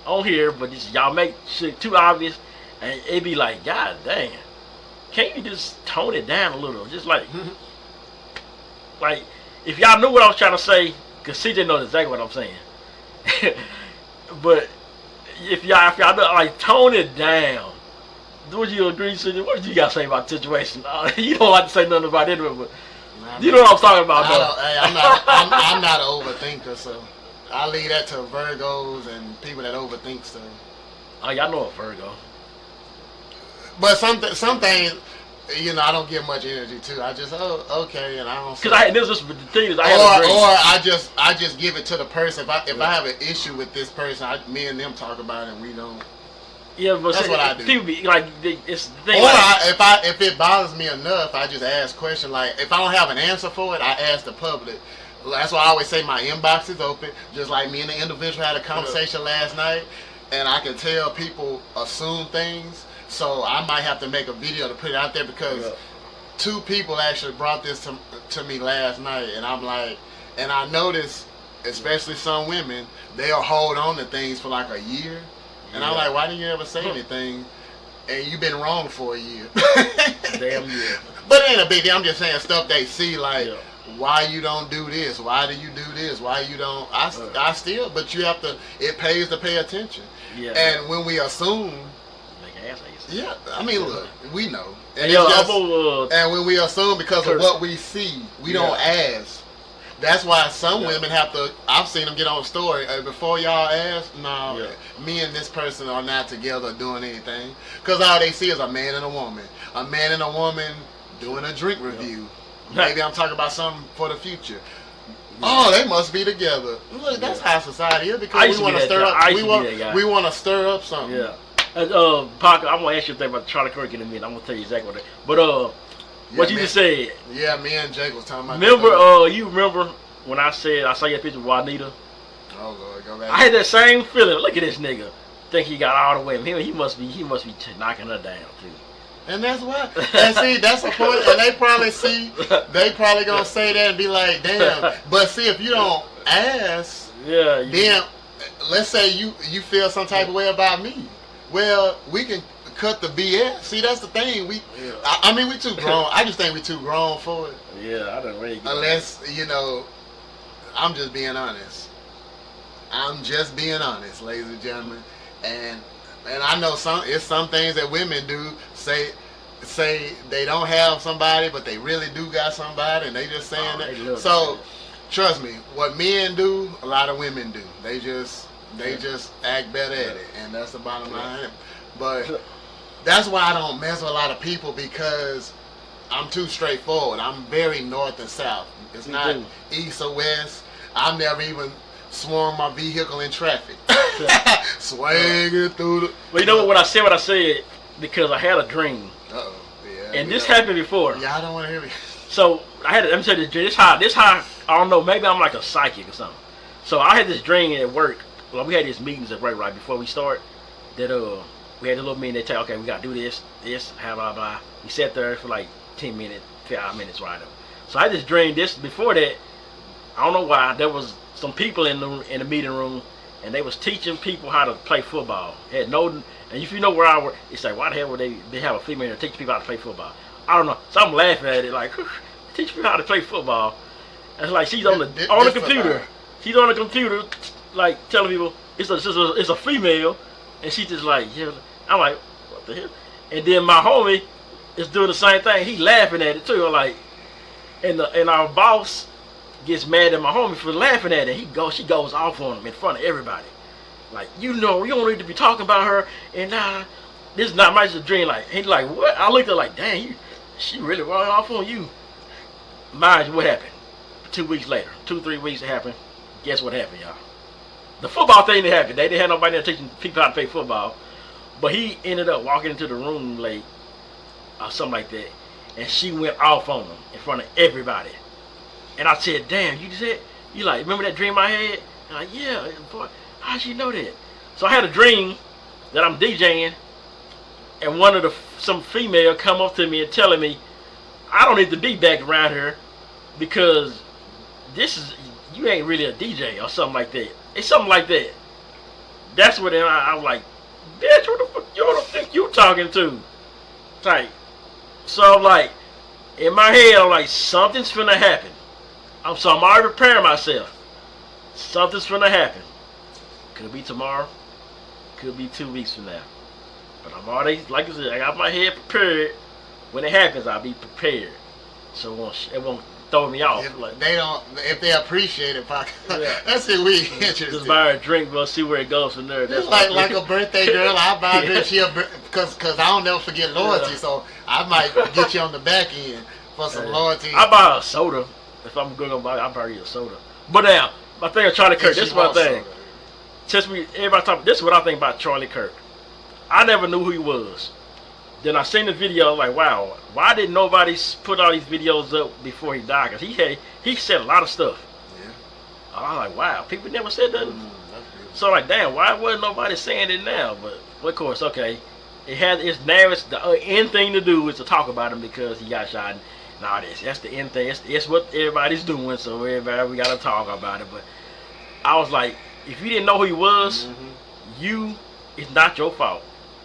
on here, but y'all make shit too obvious, and it be like, God damn, can't you just tone it down a little? Just like, like if y'all knew what I was trying to say, because CJ knows exactly what I'm saying. But if y'all know, like, tone it down. Would you agree, CJ? What did you guys say about the situation? You don't like to say nothing about it, but you know what I'm talking about, though. I'm not an overthinker, so I leave that to Virgos and people that overthink stuff. Oh, y'all know a Virgo. But some things, you know, I don't give much energy to. I just okay, and I don't. Because this was the thing is, I just give it to the person. If I have an issue with this person, me and them talk about it, and we don't. Yeah, but that's what I do. People be like, it's the thing. Or if it bothers me enough, I just ask questions. Like, if I don't have an answer for it, I ask the public. That's why I always say my inbox is open. Just like me and the individual had a conversation last night, and I can tell people assume things. So I might have to make a video to put it out there because 2 people actually brought this to me last night, and I'm like, and I noticed, especially some women, they'll hold on to things for like a year. And I'm like, why didn't you ever say anything? And you've been wrong for a year. Damn year. But it ain't a big deal. I'm just saying stuff they see, like, why you don't do this? Why do you do this? Why you don't? I still, but you have to. It pays to pay attention. Yeah. And when we assume, like ass. yeah, I mean, look, we know. And, and when we assume because of what we see, we don't ask. That's why some women have to. I've seen them get on a story before y'all ask. No, me and this person are not together doing anything because all they see is a man and a woman. A man and a woman doing a drink review. Maybe I'm talking about something for the future. Oh, they must be together. Look, that's how society is because we want to stir up. We want to stir up something. Yeah. Parker, I'm gonna ask you a thing about Charlie Kirk in a minute. I'm gonna tell you exactly what. But what you just said. Yeah, me and Jake was talking about. Remember? You remember when I said I saw your picture with Juanita? Oh Lord, go back. I had that same feeling. Look at this nigga. Think he got all the way. He must be knocking her down too. And that's why. And see, that's the point. And they probably gonna say that and be like, damn. But see, if you don't ask, then let's say you feel some type of way about me. Well, we can cut the BS. See, that's the thing. I mean, we too grown. I just think we too grown for it. Yeah, I don't really. Unless I'm just being honest. I'm just being honest, ladies and gentlemen. And I know it's some things that women do say they don't have somebody, but they really do got somebody, and they just saying that. So, trust me, what men do, a lot of women do. They just act better at it, and that's the bottom line. But that's why I don't mess with a lot of people because I'm too straightforward. I'm very north and south. It's not east or west. I've never even swung my vehicle in traffic. Swinging through the... Well, you know what I said because I had a dream. Uh-oh. Yeah, and this happened before. Yeah, I don't want to hear it. So, let me tell you this how, I don't know, maybe I'm like a psychic or something. So, I had this dream at work. Well, we had these meetings at work right before we start. That, we had a little meeting. They tell, okay, we got to do this, blah, blah, blah. We sat there for like 10 minutes, 5 minutes right up. So, I had this dream before that. I don't know why. There was some people in the meeting room, and they was teaching people how to play football. And if you know where I work, it's like, why the hell would they have a female here teach people how to play football? I don't know. So I'm laughing at it, like, teach people how to play football. And it's like she's on the computer. She's on the computer, like telling people it's a female, and she's just like, yeah. I'm like, what the hell? And then my homie is doing the same thing. He laughing at it too. I'm like, and our boss gets mad at my homie for laughing at it. She goes off on him in front of everybody. Like, you don't need to be talking about her. And this is not my dream. Like, he's like, what? I looked at her like, dang, she really running off on you. Mind you, what happened? 2 weeks later, 3 weeks it happened. Guess what happened, y'all? The football thing that happened. They didn't have nobody there teaching people how to play football. But he ended up walking into the room late or something like that. And she went off on him in front of everybody. And I said, damn, you like, remember that dream I had? And I'm like, yeah, boy, how'd you know that? So I had a dream that I'm DJing, and some female come up to me and telling me, I don't need to be back around here because you ain't really a DJ or something like that. It's something like that. That's what I was like, bitch, who the fuck you think you talking to? Like, so I'm like, in my head, I'm like, something's finna happen. I'm already preparing myself. Something's finna happen. Could be tomorrow. Could be 2 weeks from now. But I'm already, like I said, I got my head prepared. When it happens, I'll be prepared. So it won't throw me off. If they appreciate it, that's it. We interested. Just buy her a drink. We'll see where it goes from there. That's like a birthday girl. I buy a drink because I don't never forget loyalty. So I might get you on the back end for some loyalty. I buy a soda. If I'm going to buy, I'll buy you a soda. But now, my thing of Charlie Kirk, this is my thing. This is what I think about Charlie Kirk. I never knew who he was. Then I seen the video, like, wow, why didn't nobody put all these videos up before he died? Because he said a lot of stuff. Yeah. I was like, wow, people never said that. So like, damn, why wasn't nobody saying it now? But of course, okay, it's the end thing to do is to talk about him because he got shot. And all this. That's the end thing. It's what everybody's doing, so we got to talk about it. But I was like, if you didn't know who he was, it's not your fault.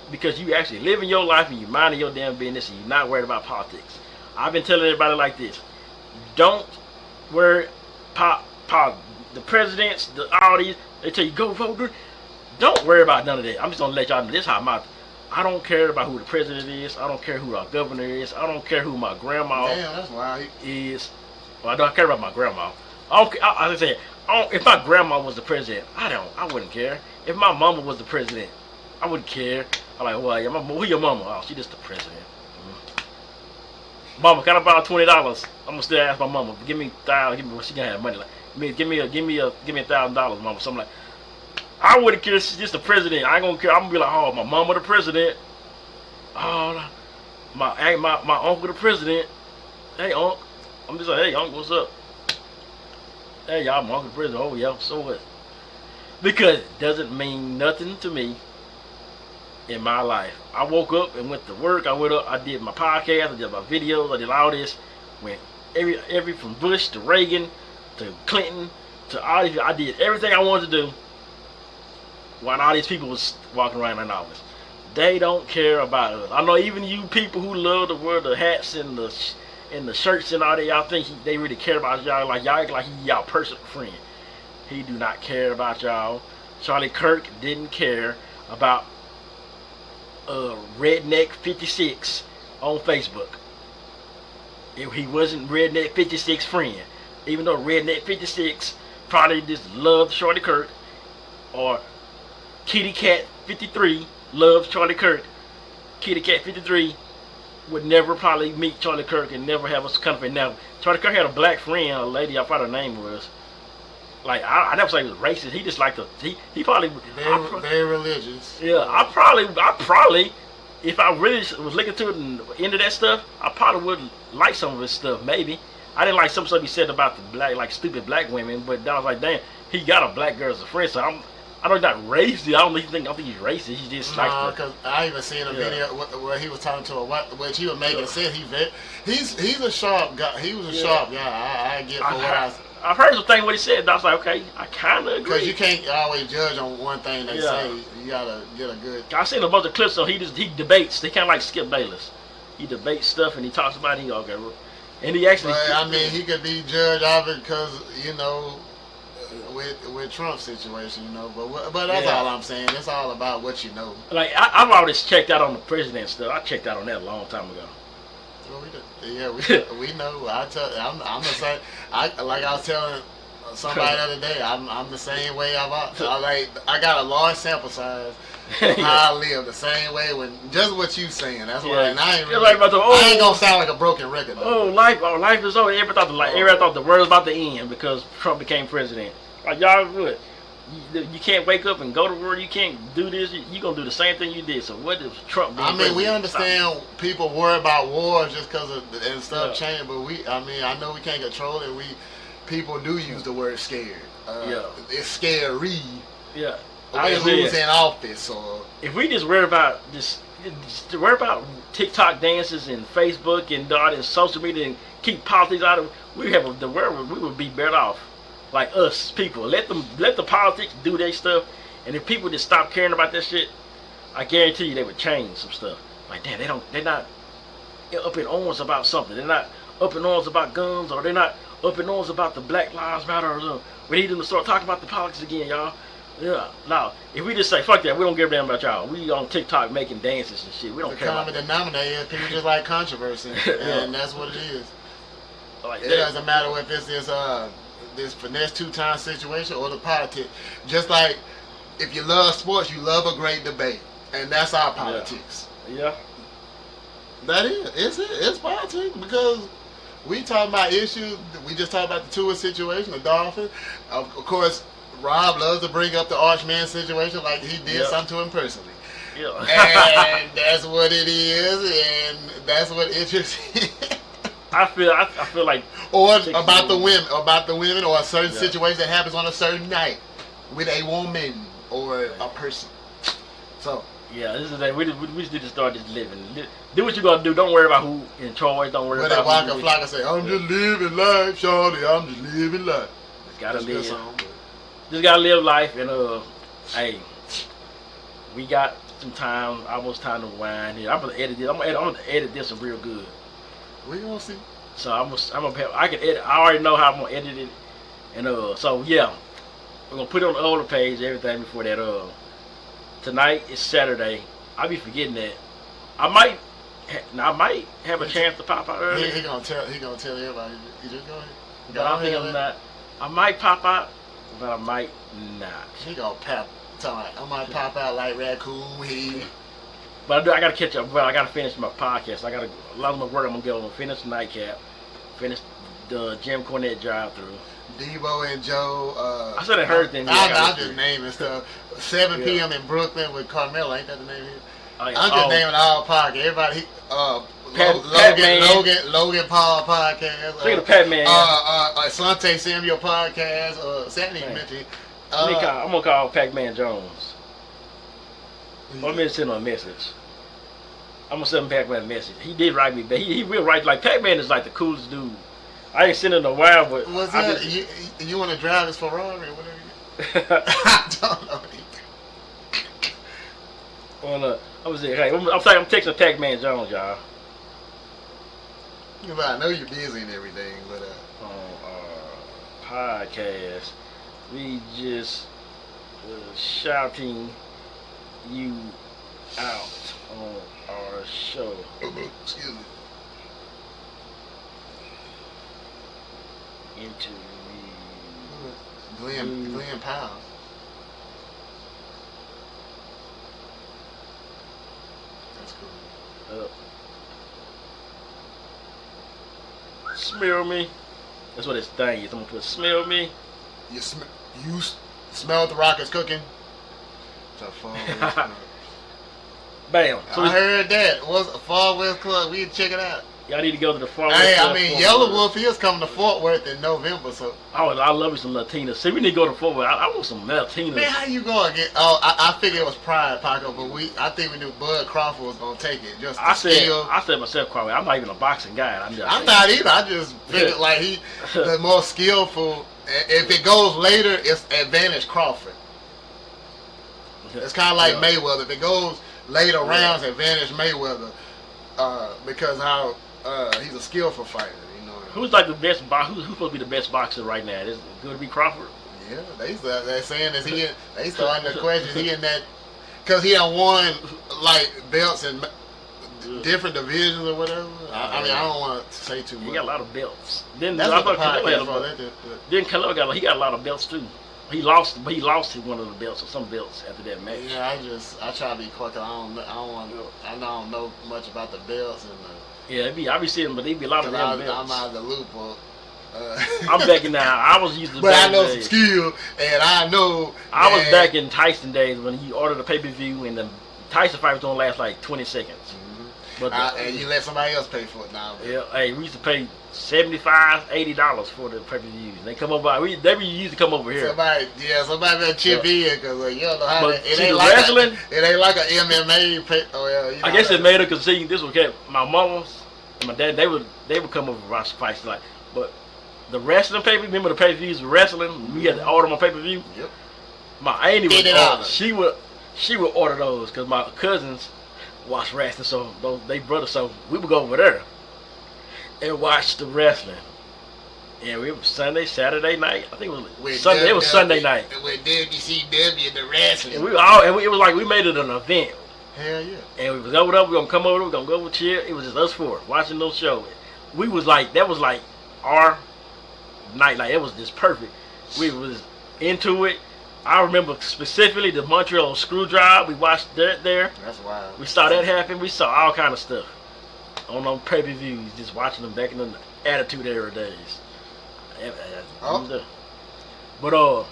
Because you actually living your life and you minding your damn business and you're not worried about politics. I've been telling everybody like this. Don't where pop the presidents, all these, they tell you go vote. Don't worry about none of that. I'm just gonna let y'all know this how I don't care about who the president is. I don't care who our governor is. I don't care who my grandma Damn, that's wild. is. Well, I don't care about my grandma. I don't. I said, if my grandma was the president, I wouldn't care. If my mama was the president, I wouldn't care. I'm like, well, yeah, who your mama? Oh, she just the president. Mama, can I borrow $20? I'm gonna still ask my mama. Give me $1,000. Give me. She gonna have money. Like, give me $1,000, mama. So I'm like, I wouldn't care. She's just the president. I ain't gonna care. I'm gonna be like, oh, my mama the president. Oh, my uncle the president. Hey, uncle. I'm just like, hey, uncle, what's up? Hey, y'all, my uncle the president. Oh, yeah, so what? Because it doesn't mean nothing to me in my life. I woke up and went to work. I did my podcast. I did my videos. I did all this. Went every from Bush to Reagan to Clinton to all these. I did everything I wanted to do while all these people was walking around in office. They don't care about us. I know even you people who love to wear the hats and the shirts and all that, y'all think they really care about y'all. Like y'all act like he y'all personal friend. He do not care about y'all. Charlie Kirk didn't care about Redneck 56 on Facebook. He wasn't Redneck 56 friend. Even though Redneck 56 probably just loved Charlie Kirk, or Kitty Cat 53 loves Charlie Kirk. Kitty Cat 53 would never probably meet Charlie Kirk and never have a kind of now. Charlie Kirk had a black friend, a lady, I forgot her name was. Like I never say he was racist. He just liked to. He probably very religious. Yeah, I probably, if I really was looking to it and into that stuff, I probably would like some of his stuff. Maybe I didn't like some stuff he said about the black, like stupid black women. But I was like, damn, he got a black girl as a friend. So I know he's not racist. I don't think he's racist. He just because I even seen a video where he was talking to which he was making sense. He's a sharp guy. He was a sharp guy. I get for what I've heard some things what he said. I was like, okay, I kind of agree. Because you can't always judge on one thing they say. You gotta get a good. I seen a bunch of clips. So he debates. They kind of like Skip Bayless. He debates stuff and he talks about it. And he actually. But, I mean, he could be judged of it because with Trump's situation, But that's all I'm saying. It's all about what you know. Like I've always checked out on the president stuff. I checked out on that a long time ago. Well, we know. I'm the same. Like I was telling somebody the other day, I'm the same way. I got a large sample size of how I live the same way. When just what you saying. That's what. And I ain't really. I ain't gonna sound like a broken record. Though. Life is over. Everybody thought the world was about to end because Trump became president. Like y'all would. You can't wake up and go to work. You can't do this. You're going to do the same thing you did. So what if Trump did? I mean, we understand people worry about wars just because and stuff change. But I know we can't control it. People do use the word scared. It's scary. Yeah. Who's in office or. If we just worry about TikTok dances and Facebook and social media and keep politics out of we would be better off. Like us people, let the politics do their stuff, and if people just stop caring about that shit, I guarantee you they would change some stuff. Like damn, they're not up in arms about something. They're not up in arms about guns, or they're not up in arms about the Black Lives Matter. Or we need them to start talking about the politics again, y'all. Yeah. Now, if we just say fuck that, we don't give a damn about y'all. We on TikTok making dances and shit. We don't care. The common denominator is people just like controversy, and that's what it is. It doesn't matter if it's this finesse2tymes situation or the politics. Just like if you love sports, you love a great debate, and that's our politics. Yeah. That is. It's politics because we talk about issues. We just talked about the Tua situation, the Dolphins. Of course, Rob loves to bring up the Archman situation like he did something to him personally. Yeah. And that's what it is, and that's what interests him. I feel like or about the women or a certain situation that happens on a certain night with a woman or a person. So this is that we just need to start just living. Do what you gotta do. Don't worry about who in charge. Don't worry about. But Waka Flocka say, "I'm just living life, Shawty. I'm just living life." Just gotta live. Just gotta live life, and hey, we got some time. Almost time to wind here. I'm gonna edit this. I'm gonna edit this real good. We gonna see. So I can edit. I already know how I'm gonna edit it, and so yeah, we're gonna put it on the older page, everything before that. Tonight is Saturday. I'll be forgetting that. I might have a chance to pop out early. He gonna tell everybody. You just go ahead. But I think I'm not. I might pop out, but I might not. He gonna pop. I might pop out like raccoon head. But I gotta catch up. Well, I gotta finish my podcast. A lot of my work I'm gonna get on. Finish the nightcap. Finish the Jim Cornette drive-through. Debo and Joe. I said I heard them. I'm just naming stuff. 7 p.m. in Brooklyn with Carmelo. Ain't that the name here? I'm just naming all podcasts. Everybody. Logan Paul podcast. Look at the Pat Man. Asante Samuel podcast. Saturday mentioned. I'm gonna call Pac-Man Jones. I'm gonna send him a message. I'm gonna send him Pac-Man a message. He did write me, but he will write. Like Pac-Man is like the coolest dude. I ain't seen him in a while, but what's that? You want to drive his Ferrari or whatever? I don't know. Well, I'm texting Pac-Man Jones, y'all. I know you're busy and everything, but on our podcast, we just shouting you out on our show. Excuse me. Interview. Glenn Powell. That's cool. Smell me. That's what this thing is. I'm gonna put smell me. You smell the Rockets cooking? Bam. So I heard that. Was a Far West Club. We check it out. Y'all need to go to the Far West Club. Hey, I mean, Yellow Wolf is coming to Fort Worth in November, so. Oh, I love me some Latinas. See, we need to go to Fort Worth. I want some Latinas. Man, how you going to get? Oh, I figured it was Pride, Paco, but I think we knew Bud Crawford was going to take it. Just I said myself, Crawford, I'm not even a boxing guy. I'm not either. I just figured like he the more skillful. If it goes later, it's advantage Crawford. It's kind of like Mayweather. If it goes later rounds, advantage Mayweather, because how he's a skillful fighter. You know. Who's like the best? Who's supposed to be the best boxer right now? Is it going to be Crawford? Yeah, they're saying is he? They starting the question. He in that because he done won like belts in different divisions or whatever. I mean, I don't want to say too much. He got a lot of belts. Then that's what the podcast for. Then Canelo got a lot of belts too. He lost one of the belts or some belts after that match. Yeah, I try to be quick. I don't know much about the belts and I be seeing, but they be a lot of them belts. I'm out of the loop. I'm back in now. I was used to. But I know some skill, and I know. I was back in Tyson days when he ordered a pay-per-view, and the Tyson fight was gonna last like 20 seconds. But and you let somebody else pay for it now. Yeah, hey, we used to pay $75, $80 for the pay-per-views. They come over. They used to come over here. Somebody better chip in because you don't know how. It ain't like a MMA. I guess it made her concede. This was my mama's and my dad. They would come over and watch fights like. But the wrestling pay-per-view. Remember the pay-per-views were wrestling. We had to order my pay-per-view. Yep. My auntie would. She would order those because my cousins watch wrestling, so they brothers, so we would go over there and watch the wrestling. And it was Saturday night. I think it was Sunday. It was Sunday night. With WCW, the wrestling. And it was like we made it an event. Hell yeah. And we was over there. We gonna come over. We gonna go over chill. It was just us four watching those shows. We was like that was like our night. Like it was just perfect. We was into it. I remember specifically the Montreal Screwdrive. We watched that there. That's wild. We saw that happen. We saw all kind of stuff on them pay-per-views, just watching them back in the Attitude Era days. But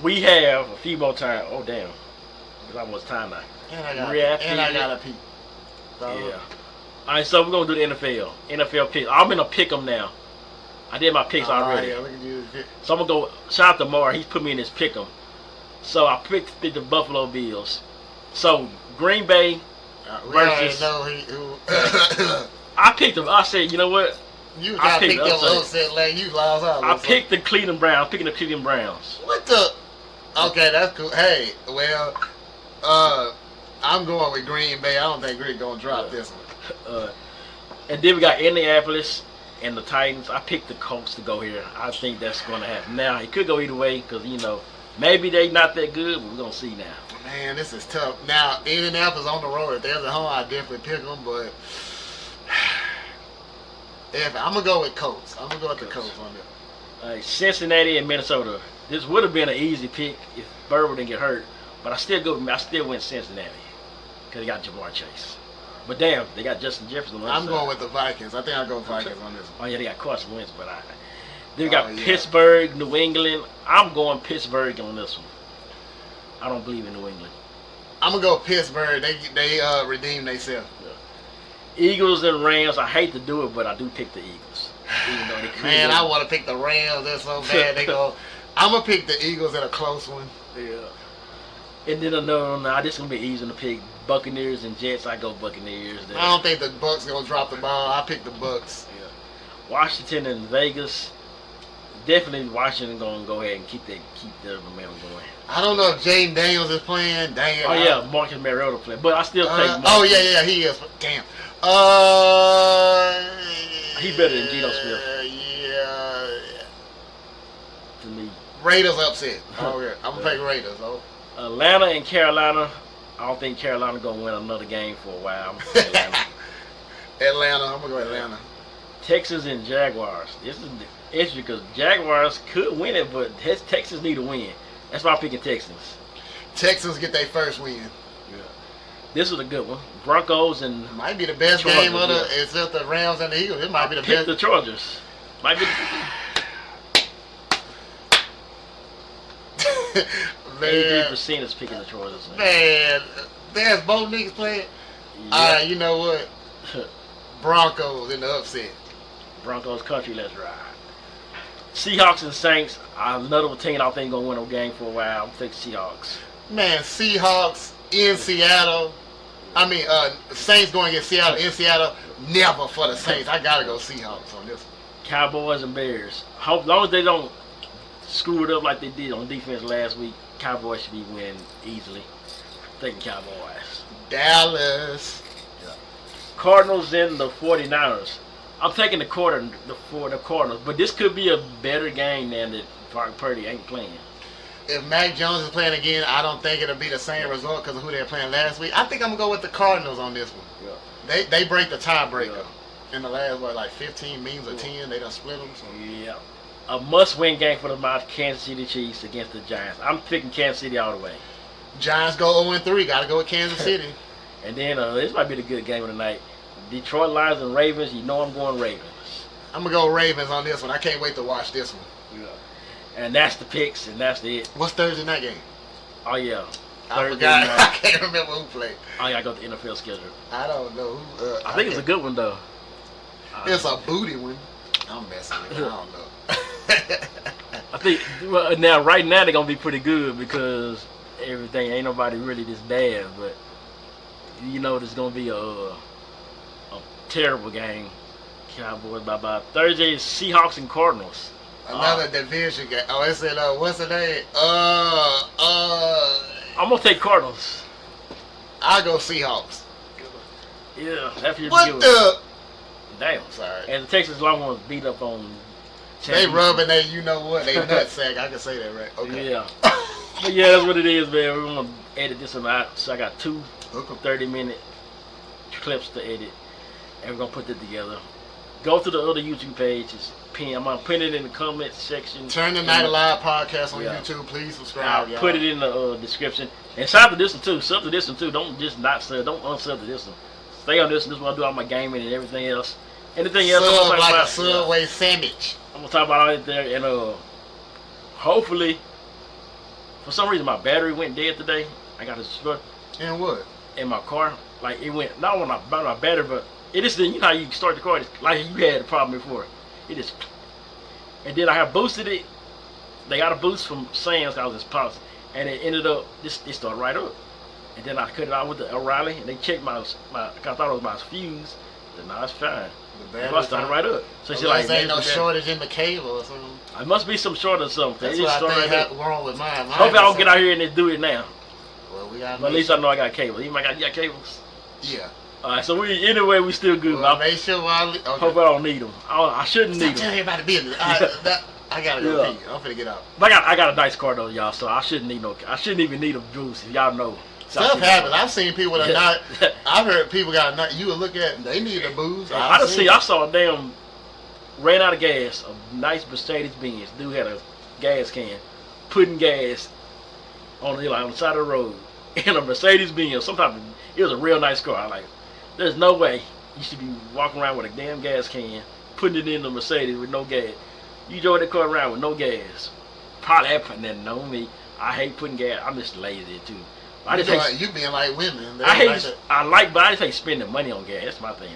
we have a few more time. Oh damn, it's almost time now. And I got a peep. So. Yeah. All right, so we're gonna do the NFL pick. I'm gonna pick them now. I did my picks already. Look at you. So I'm going to go, shout out to Mar, he's put me in his pick 'em. So I picked the Buffalo Bills. So Green Bay versus... I picked them. I said, you know what? I picked them upset like you lost out. I picked the Cleveland Browns. I'm picking the Cleveland Browns. What the? Okay, that's cool. Hey, well, I'm going with Green Bay. I don't think Green going to drop this one. And then we got Indianapolis and the Titans. I picked the Colts to go here. I think that's going to happen. Now it could go either way because maybe they not that good, but we're gonna see now. Man, this is tough. Now Indianapolis on the road. If they're at home, I definitely pick them. But if I'm gonna go with Colts, I'm gonna go with the Colts on this. Cincinnati and Minnesota. This would have been an easy pick if Burrow didn't get hurt, but I still went Cincinnati because they got Jamar Chase. But damn, they got Justin Jefferson. I'm going with the Vikings. I think I'll go Vikings on this one. Oh yeah, they got Carson Wentz, but they got Pittsburgh, New England. I'm going Pittsburgh on this one. I don't believe in New England. I'm gonna go Pittsburgh. They redeem themselves. Yeah. Eagles and Rams. I hate to do it, but I do pick the Eagles. Even though they could Man, I want to pick the Rams. They're so bad. I'm gonna pick the Eagles in a close one. Yeah. And then another one. This is gonna be easy to pick. Buccaneers and Jets. I go Buccaneers. I don't think the Bucks gonna drop the ball. I pick the Bucks. Yeah. Washington and Vegas. Definitely Washington gonna go ahead and keep their momentum going. I don't know if Jaden Daniels is playing. Damn. Oh yeah, Marcus Mariota playing, but I still take. Oh yeah, he is. Damn. He better than Geno Smith. Yeah. To me. Raiders upset. Oh yeah, I'm gonna pick Raiders. Oh. Atlanta and Carolina. I don't think Carolina gonna win another game for a while. I'm gonna say Atlanta. Atlanta. I'm gonna go Atlanta. Texans and Jaguars. This is interesting because Jaguars could win it, but Texans need a win. That's why I'm picking Texans. Texans get their first win. Yeah. This is a good one. Broncos and might be the best Chargers, game of except the Rams and the Eagles. It might be the pick best. The Chargers. Might be. Man, 83% is picking the Chargers. Man, there's both niggas playing. Yeah. All right, you know what? Broncos in the upset. Broncos country, let's ride. Seahawks and Saints. Another team I think gonna win a game for a while. I'm thinking Seahawks. Man, Seahawks in Seattle. I mean, Saints going against Seattle in Seattle. Never for the Saints. I gotta go Seahawks on this one. Cowboys and Bears. As long as they don't screw it up like they did on defense last week, Cowboys should be winning easily. Thinking Cowboys. Dallas. Yeah. Cardinals and the 49ers. I'm taking the Cardinals, but this could be a better game than that Brock Purdy ain't playing. If Mac Jones is playing again, I don't think it'll be the same result because of who they're playing last week. I think I'm gonna go with the Cardinals on this one. Yeah. They break the tiebreaker in the last 15 means or 10. They done split them. So. Yeah. A must-win game for the Kansas City Chiefs against the Giants. I'm picking Kansas City all the way. Giants go 0-3. Got to go with Kansas City. And then this might be the good game of the night. Detroit Lions and Ravens. You know I'm going Ravens. I'm going to go Ravens on this one. I can't wait to watch this one. Yeah. And that's the picks, and that's it. What's Thursday night game? Oh, yeah. I forgot. I can't remember who played. Oh, yeah, I got the NFL schedule. I don't know who. I think it's a good one, though. It's a booty one. I'm messing with it. I don't know. I think right now they're gonna be pretty good because everything ain't nobody really this bad, but there's gonna be a terrible game. Cowboys bye. Thursday is Seahawks and Cardinals. Another division game. Oh, it's in what's the name? I'm gonna take Cardinals. I'll go Seahawks. Yeah, that's your what the? Damn. Sorry. And the Texas Longhorns beat up on. They rubbing they, you know what? They nutsack. I can say that, right? Okay. Yeah. But yeah, that's what it is, man. We're gonna edit this one out. So I got two 30-minute clips to edit, and we're gonna put that together. Go to the other YouTube page. I'm gonna put it in the comments section. Turn the Night Alive podcast on YouTube. Please subscribe. I'll put it in the description. And sub to this one too. Sub to this one too. Don't just not sub. Don't unsub to this one. Stay on this one. This is what I do all my gaming and everything else. Anything else? Sub like a Subway sandwich. I'm gonna talk about all that there, and hopefully, for some reason my battery went dead today. I got a spot. In what? In my car. Like it went not when I bought my battery, but it is you know how you start the car. It's like you had a problem before. It is, and then I have boosted it. They got a boost from Sam's because it's positive, and it ended up it started right up. And then I cut it out with the O'Reilly, and they checked my. Cause I thought it was my fuse. Then now it's fine. I started right up. So she like, ain't no shortage in the cable or something. It must be some short or something. That's what I think wrong with mine. Hopefully I don't get out here and do it now. Well, we got. But at least I know I got cables. You got cables? Yeah. Alright, so we still good. Well, make sure okay. Hope I don't need them. I shouldn't need Tell them. everybody business. I gotta go pee. I'm finna get out. But I got a nice car though, y'all. So I shouldn't even need them juice. If y'all know. Stuff happens. I've seen people that not. I've heard people got. You would look at. They need a booze. I saw a damn ran out of gas. A nice Mercedes Benz. Dude had a gas can, putting gas on the side of the road in a Mercedes Benz. Sometimes it was a real nice car. I'm like, there's no way you should be walking around with a damn gas can, putting it in the Mercedes with no gas. You drove that car around with no gas. Probably happened. Then know me. I hate putting gas. I'm just lazy too. You being like women. I just hate spending money on gas. That's my thing.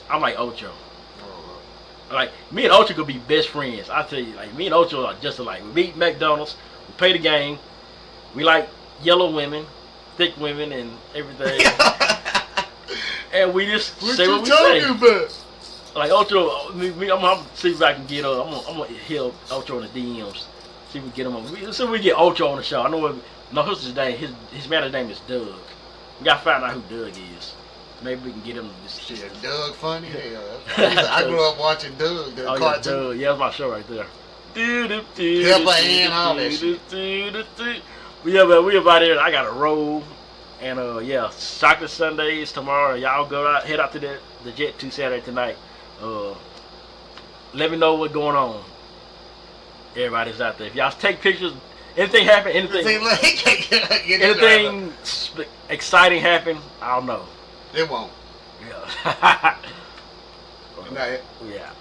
I'm like Ocho. Like me and Ocho could be best friends. I tell you, like me and Ocho are just alike. We meet McDonald's, we play the game. We like yellow women, thick women, and everything. And we just say what we say. About? Like Ocho, I'm gonna see if I can get I'm gonna hit Ocho in the DMs. See if we get him on. See if we get Ocho on the show. I know what. No, his name. His manager's name is Doug. We gotta find out who Doug is. Maybe we can get him this shit. Doug funny? Yeah. I grew up watching Doug. The cartoon. Doug. Yeah, that's my show right there. Pepper and all that shit. We about here. I got a roll. And yeah, soccer Sundays tomorrow. Y'all head out to the Jet 2 Saturday tonight. Let me know what's going on. Everybody's out there. If y'all take pictures, anything happen, anything exciting happen, I don't know. It won't. Yeah. Good night. Yeah.